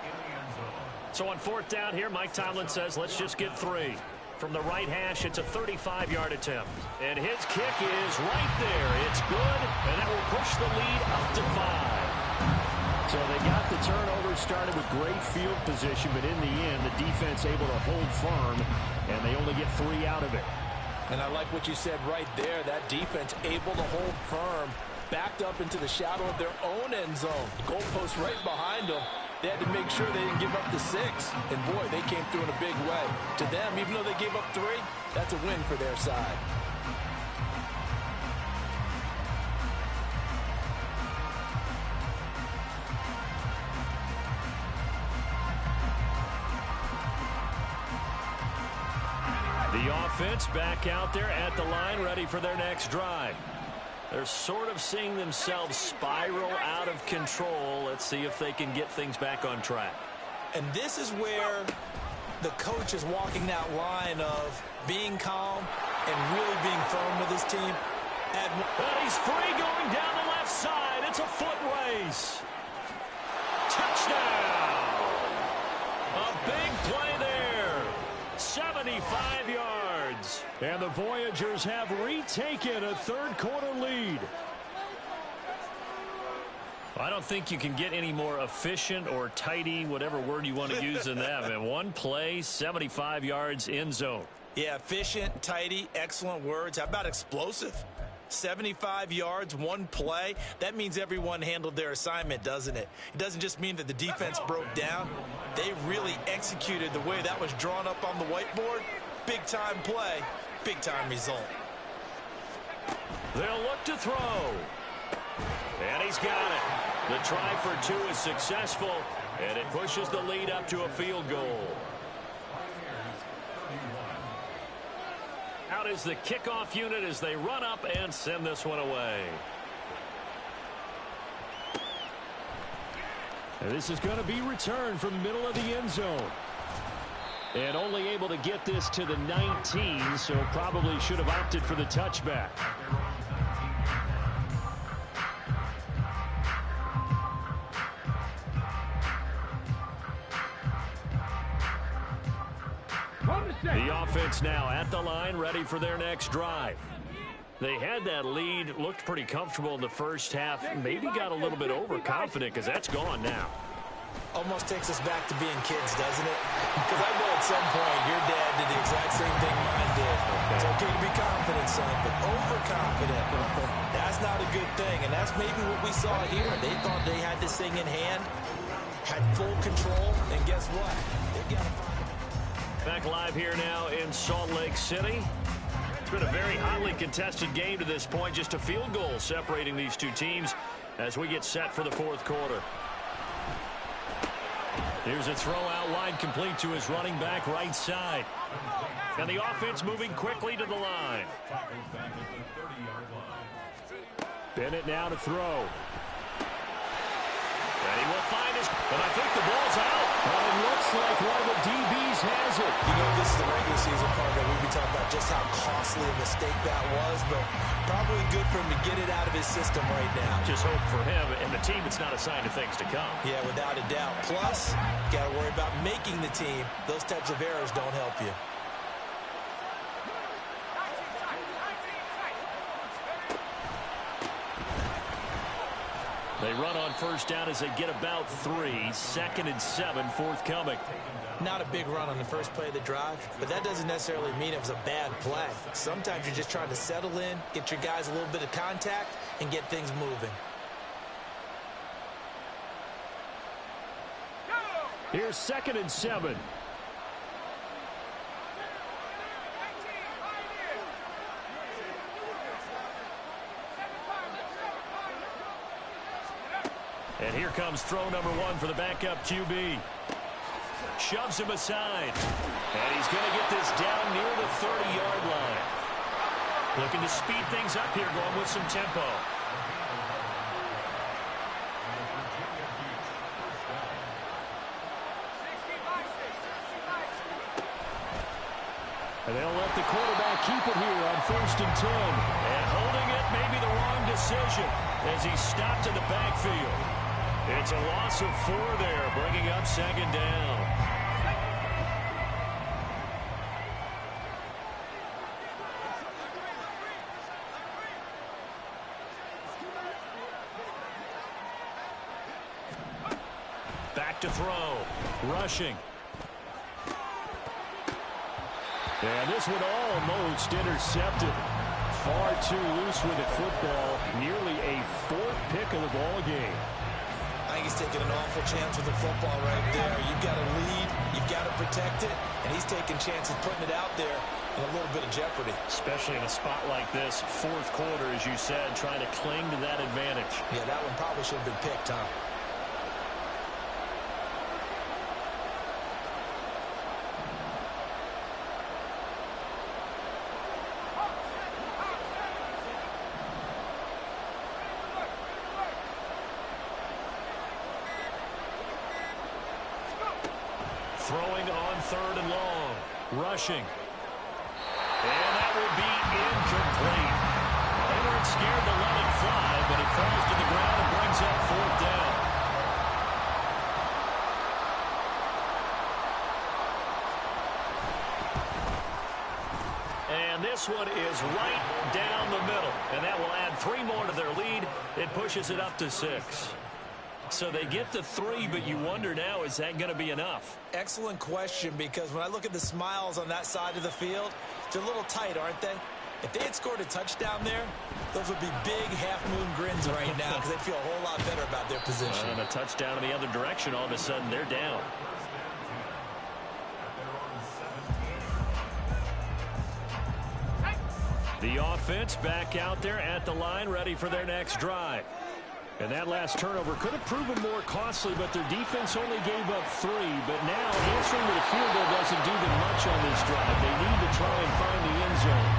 So on 4th down here, Mike Tomlin says, let's just get 3. From the right hash, it's a 35-yard attempt. And his kick is right there. It's good, and that will push the lead up to 5. So they got the turnover started with great field position, but in the end, the defense able to hold firm, and they only get 3 out of it. And I like what you said right there. That defense able to hold firm, backed up into the shadow of their own end zone. The goalpost right behind them. They had to make sure they didn't give up the 6. And, boy, they came through in a big way. To them, even though they gave up 3, that's a win for their side. The offense back out there at the line, ready for their next drive. They're sort of seeing themselves spiral out of control. Let's see if they can get things back on track. And this is where the coach is walking that line of being calm and really being firm with his team. And he's free going down the left side. It's a foot race. Touchdown. A big play there. 75 yards. yards. And the Voyagers have retaken a third-quarter lead. I don't think you can get any more efficient or tidy, whatever word you want to use than that. Man, one play, 75 yards in zone. Yeah, efficient, tidy, excellent words. How about explosive? 75 yards, one play. That means everyone handled their assignment, doesn't it? It doesn't just mean that the defense broke down. They really executed the way that was drawn up on the whiteboard. Big-time play, big-time result. They'll look to throw. And he's got it. The try for two is successful, and it pushes the lead up to a field goal. Out is the kickoff unit as they run up and send this one away. And this is going to be returned from the middle of the end zone. And only able to get this to the 19, so probably should have opted for the touchback. The offense now at the line, ready for their next drive. They had that lead, looked pretty comfortable in the first half, maybe got a little bit overconfident because that's gone now. Almost takes us back to being kids, doesn't it? Because I know at some point your dad did the exact same thing mine did. It's okay to be confident, son, but overconfident, that's not a good thing. And that's maybe what we saw here. They thought they had this thing in hand, had full control, and guess what? They got to... Back live here now in Salt Lake City. It's been a very hotly contested game to this point. Just a field goal separating these two teams as we get set for the fourth quarter. Here's a throw out wide, complete to his running back right side. And the offense moving quickly to the line. Bennett now to throw. And he will find his... And I think the ball's out. But it looks like one of the DBs has it. You know, this is the regular season part that we'll be talking about just how costly a mistake that was, but probably good for him to get it out of his system right now. Just hope for him and the team it's not a sign of things to come. Yeah, without a doubt. Plus, you got to worry about making the team. Those types of errors don't help you. They run on first down as they get about 3. 2nd and 7 forthcoming. Not a big run on the first play of the drive, but that doesn't necessarily mean it was a bad play. Sometimes you're just trying to settle in, get your guys a little bit of contact, and get things moving. Here's 2nd and 7. And here comes throw number 1 for the backup QB. Shoves him aside. And he's going to get this down near the 30-yard line. Looking to speed things up here, going with some tempo. And they'll let the quarterback keep it here on 1st and 10. And holding it may be the wrong decision as he stopped in the backfield. It's a loss of 4 there, bringing up 2nd down. Back to throw. Rushing. And this one almost intercepted. Far too loose with the football. Nearly a 4th pick of the ball game. I think he's taking an awful chance with the football right there. You've got to lead, you've got to protect it, and he's taking chances putting it out there in a little bit of jeopardy. Especially in a spot like this, 4th quarter, as you said, trying to cling to that advantage. Yeah, that one probably should have been picked, huh? Throwing on 3rd and long. Rushing. And that will be incomplete. They weren't scared to let it fly, but it falls to the ground and brings up 4th down. this one is right down the middle, and that will add 3 more to their lead. It pushes it up to 6. So they get to 3, but you wonder now, is that going to be enough? Excellent question, because when I look at the smiles on that side of the field, they're a little tight, aren't they? If they had scored a touchdown there, those would be big half-moon grins right now because they'd feel a whole lot better about their position. And a touchdown in the other direction, all of a sudden they're down. The offense back out there at the line, ready for their next drive. And that last turnover could have proven more costly, but their defense only gave up 3. But now answering with a field goal doesn't do them much on this drive. They need to try and find the end zone.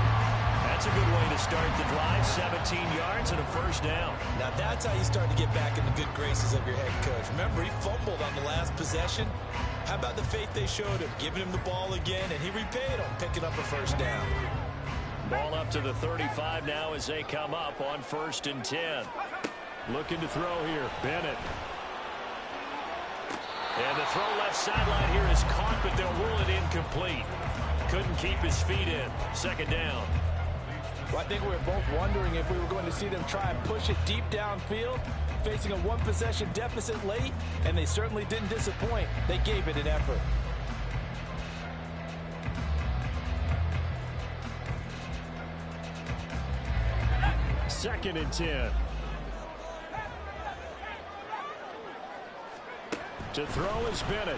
That's a good way to start the drive. 17 yards and a first down. Now that's how you start to get back in the good graces of your head coach. Remember, he fumbled on the last possession. How about the faith they showed him, giving him the ball again, and he repaid them, picking up a first down. Ball up to the 35 now as they come up on 1st and 10. Looking to throw here, Bennett. And the throw left sideline here is caught, but they'll rule it incomplete. Couldn't keep his feet in. 2nd down. Well, I think we were both wondering if we were going to see them try and push it deep downfield, facing a 1-possession deficit late, and they certainly didn't disappoint. They gave it an effort. Second and 10. To throw is Bennett.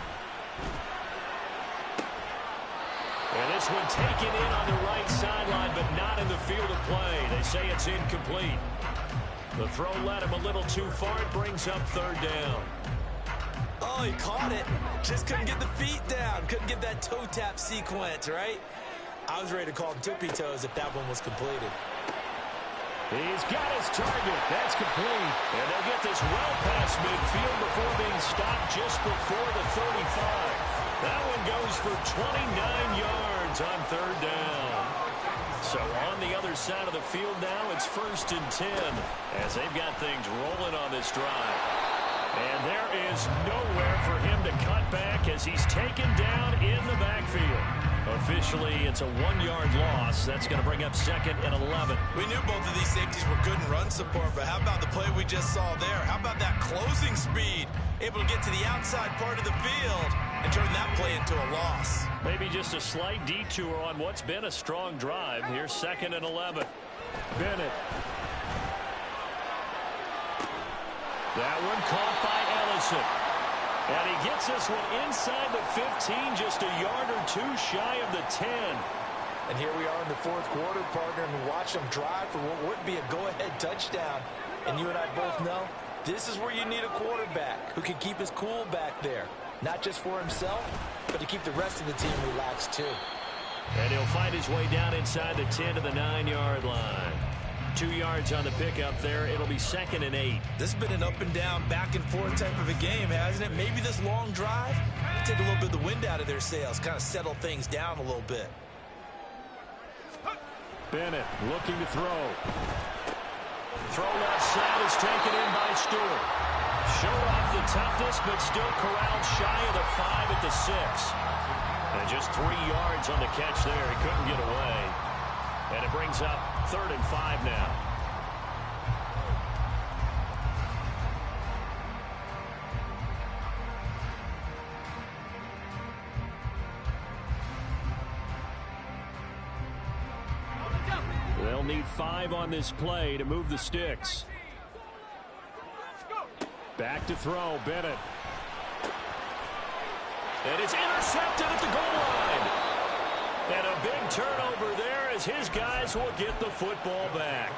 And this one taken in on the right sideline, but not in the field of play. They say it's incomplete. The throw led him a little too far. It brings up 3rd down. Oh, he caught it. Just couldn't get the feet down. Couldn't get that toe tap sequence, right? I was ready to call him tippy toes if that one was completed. He's got his target. That's complete. And they'll get this well past midfield before being stopped just before the 35. That one goes for 29 yards on 3rd down. So on the other side of the field now, it's 1st and 10 as they've got things rolling on this drive. And there is nowhere for him to cut back as he's taken down in the backfield. Officially, it's a 1-yard loss. That's going to bring up 2nd and 11. We knew both of these safeties were good in run support, but how about the play we just saw there? How about that closing speed? Able to get to the outside part of the field and turn that play into a loss. Maybe just a slight detour on what's been a strong drive. Here's 2nd and 11. Bennett. That one caught by Ellison. And he gets this one inside the 15, just a yard or 2 shy of the 10. And here we are in the 4th quarter, partner, and watch them drive for what would be a go-ahead touchdown. And you and I both know this is where you need a quarterback who can keep his cool back there. Not just for himself, but to keep the rest of the team relaxed too. And he'll find his way down inside the 10 to the 9-yard line. 2 yards on the pickup there. It'll be 2nd and 8. This has been an up and down, back and forth type of a game, hasn't it? Maybe this long drive will take a little bit of the wind out of their sails, kind of settle things down a little bit. Bennett looking to throw. Throw left side is taken in by Stewart. Showed off the toughness, but still corralled shy of the 5 at the 6. And just 3 yards on the catch there. He couldn't get away. And it brings up 3rd and 5 now. They'll need 5 on this play to move the sticks. Back to throw, Bennett. And it's intercepted at the goal line. And a big turnover there as his guys will get the football back.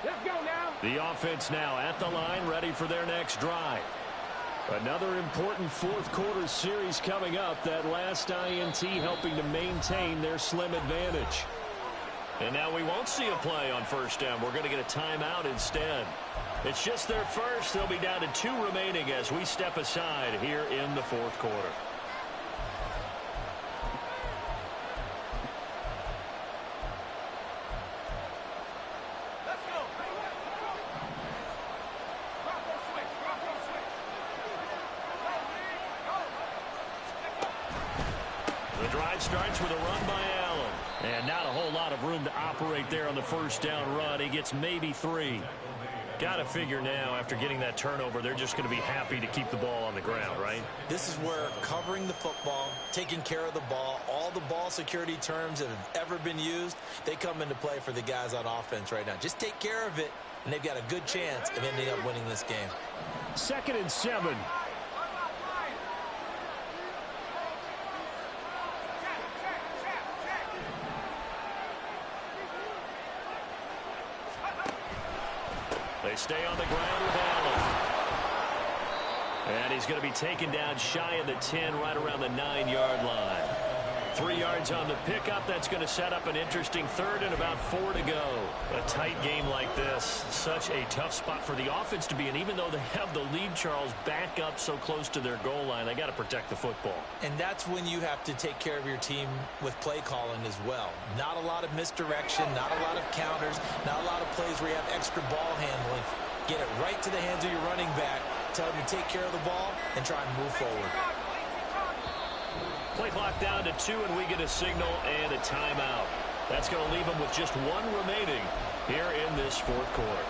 Let's go now. The offense now at the line, ready for their next drive. Another important 4th quarter series coming up. That last INT helping to maintain their slim advantage. And now we won't see a play on 1st down. We're going to get a timeout instead. It's just their first. They'll be down to 2 remaining as we step aside here in the 4th quarter. drive starts with a run by Allen. And not a whole lot of room to operate there on the first down run. He gets maybe 3. Got to figure now, after getting that turnover, they're just going to be happy to keep the ball on the ground, right? This is where covering the football, taking care of the ball, all the ball security terms that have ever been used, they come into play for the guys on offense right now. Just take care of it, and they've got a good chance of ending up winning this game. 2nd and 7. They stay on the ground with Allen. And he's going to be taken down shy of the 10, right around the 9-yard line. 3 yards on the pickup. That's going to set up an interesting 3rd and about 4 to go. A tight game like this, such a tough spot for the offense to be in. Even though they have the lead, Charles, back up so close to their goal line, they got to protect the football. And that's when you have to take care of your team with play calling as well. Not a lot of misdirection, not a lot of counters, not a lot of plays where you have extra ball handling. Get it right to the hands of your running back, tell him to take care of the ball, and try and move forward. Play clock down to 2, and we get a signal and a timeout. That's going to leave them with just 1 remaining here in this 4th quarter.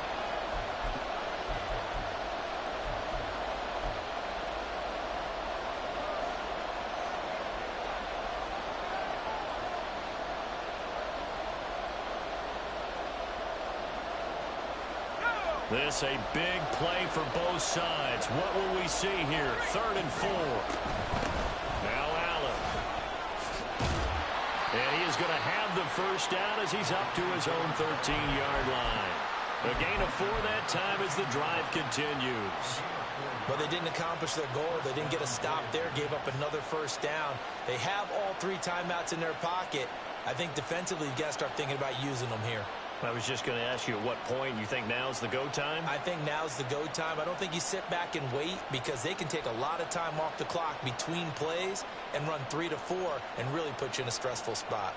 This a big play for both sides. What will we see here? 3rd and 4. Now Allen. And he is going to have the first down as he's up to his own 13-yard line. A gain of 4 that time as the drive continues. But they didn't accomplish their goal. They didn't get a stop there, gave up another first down. They have all 3 timeouts in their pocket. I think defensively, you got to start thinking about using them here. I was just going to ask you at what point you think now's the go time? I think now's the go time. I don't think you sit back and wait because they can take a lot of time off the clock between plays and run 3 to 4 and really put you in a stressful spot.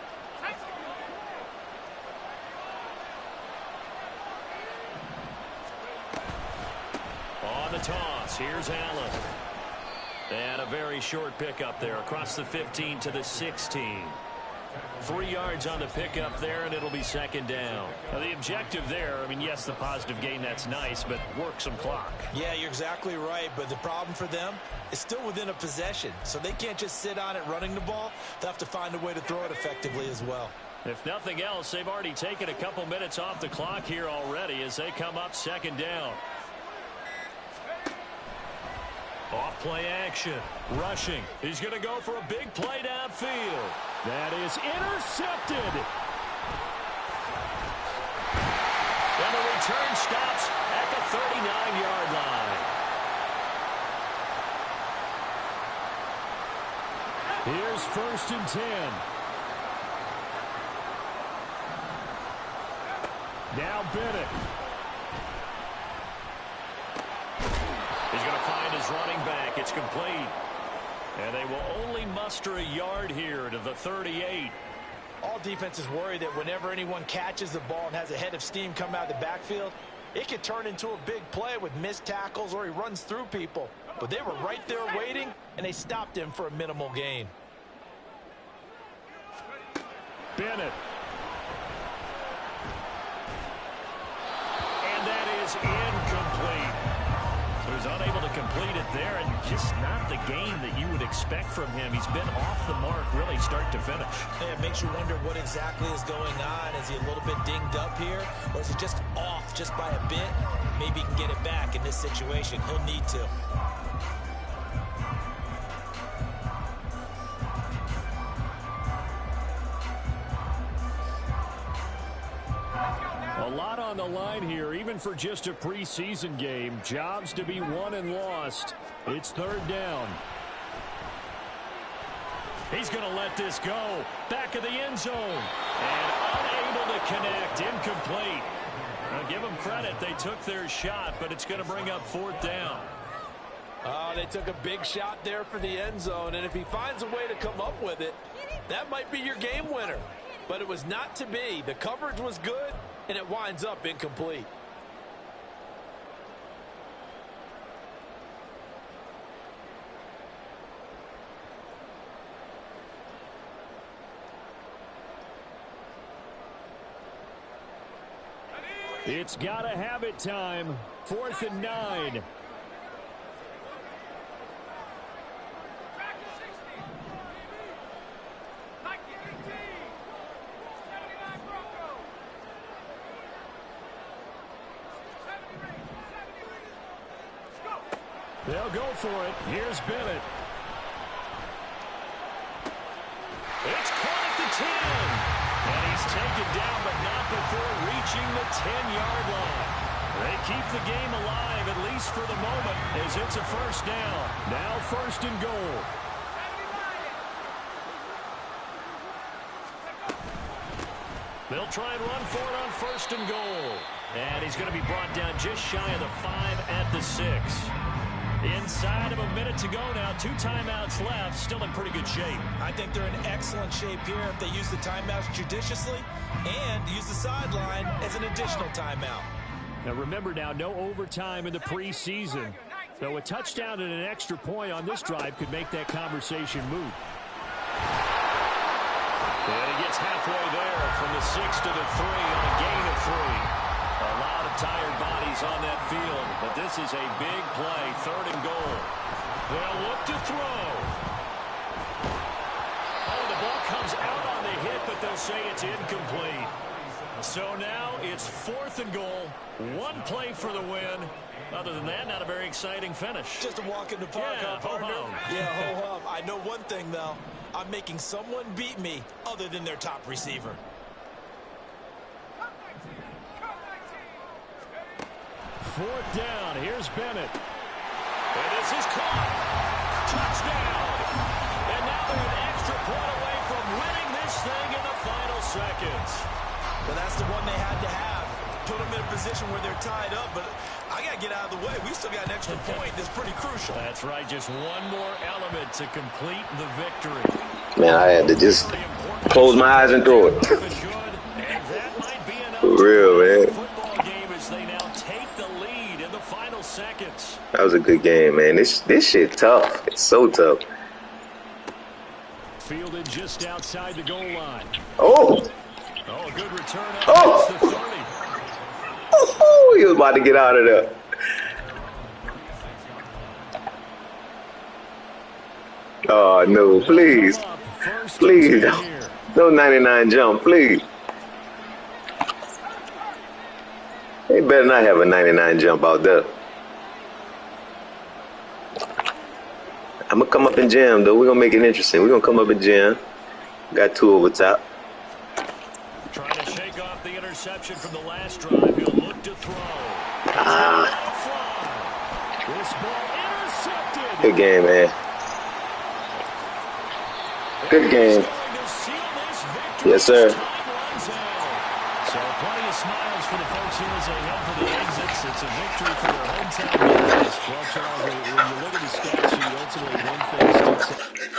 On the toss, here's Allen. And a very short pickup there across the 15 to the 16. 3 yards on the pickup there, and it'll be 2nd down. Now, the objective there, I mean, yes, the positive gain, that's nice, but work some clock. Yeah, you're exactly right, but the problem for them is still within a possession, so they can't just sit on it running the ball. They'll have to find a way to throw it effectively as well. If nothing else, they've already taken a couple minutes off the clock here already as they come up 2nd down. Off play action, rushing. He's going to go for a big play downfield. That is intercepted. And the return stops at the 39-yard line. Here's 1st and 10. Now Bennett. He's going to find his running back. It's complete. And they will only muster a yard here to the 38. All defenses worry that whenever anyone catches the ball and has a head of steam come out of the backfield, it could turn into a big play with missed tackles or he runs through people. But they were right there waiting, and they stopped him for a minimal gain. Bennett. And that is incomplete. So he's unable to complete it there, and just not the game that you would expect from him. He's been off the mark really start to finish. Yeah, it makes you wonder what exactly is going on. Is he a little bit dinged up here, or is he just off just by a bit? Maybe he can get it back in this situation. He'll need to. A lot on the line here, even for just a preseason game. Jobs to be won and lost. It's 3rd down. He's going to let this go. Back of the end zone. And unable to connect. Incomplete. Now, give them credit. They took their shot, but it's going to bring up 4th down. Oh, they took a big shot there for the end zone, and if he finds a way to come up with it, that might be your game winner. But it was not to be. The coverage was good, and it winds up incomplete. It's got to have it time. 4th and 9. They'll go for it. Here's Bennett. It's caught at the 10. And he's taken down, but not before reaching the 10-yard line. They keep the game alive, at least for the moment, as it's a first down. Now 1st and goal. They'll try and run for it on 1st and goal. And he's going to be brought down just shy of the 5 at the 6. Inside of a minute to go now. 2 timeouts left. Still in pretty good shape. I think they're in excellent shape here if they use the timeouts judiciously and use the sideline as an additional timeout. Now remember now, no overtime in the preseason. So a touchdown and an extra point on this drive could make that conversation moot. And he gets halfway there from the 6 to the 3 on a gain of 3. A lot of tired bodies on that field, but this is a big play, 3rd and goal. They'll look to throw. Oh, the ball comes out on the hit, but they'll say it's incomplete. So now it's 4th and goal. 1 play for the win. Other than that, not a very exciting finish. Just a walk in the park, Yeah, partner. ho-hum. Yeah, ho-hum. I know one thing, though. I'm making someone beat me other than their top receiver. 4th down. Here's Bennett. And this is caught. Touchdown. And now they're an extra point away from winning this thing in the final seconds. But that's the one they had to have. Put them in a position where they're tied up. But I got to get out of the way. We still got an extra point that's pretty crucial. That's right. Just one more element to complete the victory. Man, I had to just close my eyes and throw it. And that might be enough For real, man. football game as they now take the lead in the final seconds. That was a good game, man. This shit tough. It's so tough. Fielded just outside the goal line. Oh! Oh, a good return up Oh! against the 30. Oh, he was about to get out of there. Oh, no, please. Please, no 99 jump, please. They better not have a 99 jump out there. I'm going to come up and jam, though. We're going to make it interesting. We're going to come up and jam. Got 2 over top. Trying to shake off the interception from the last drive. He'll look to throw. This ball intercepted. Good game, man. Good game. Yes, sir. So plenty of smiles for the folks here as they head for the exits. It's a victory for their hometown guys. Well, Charles, when you look at the stats, you ultimately one thing sticks out.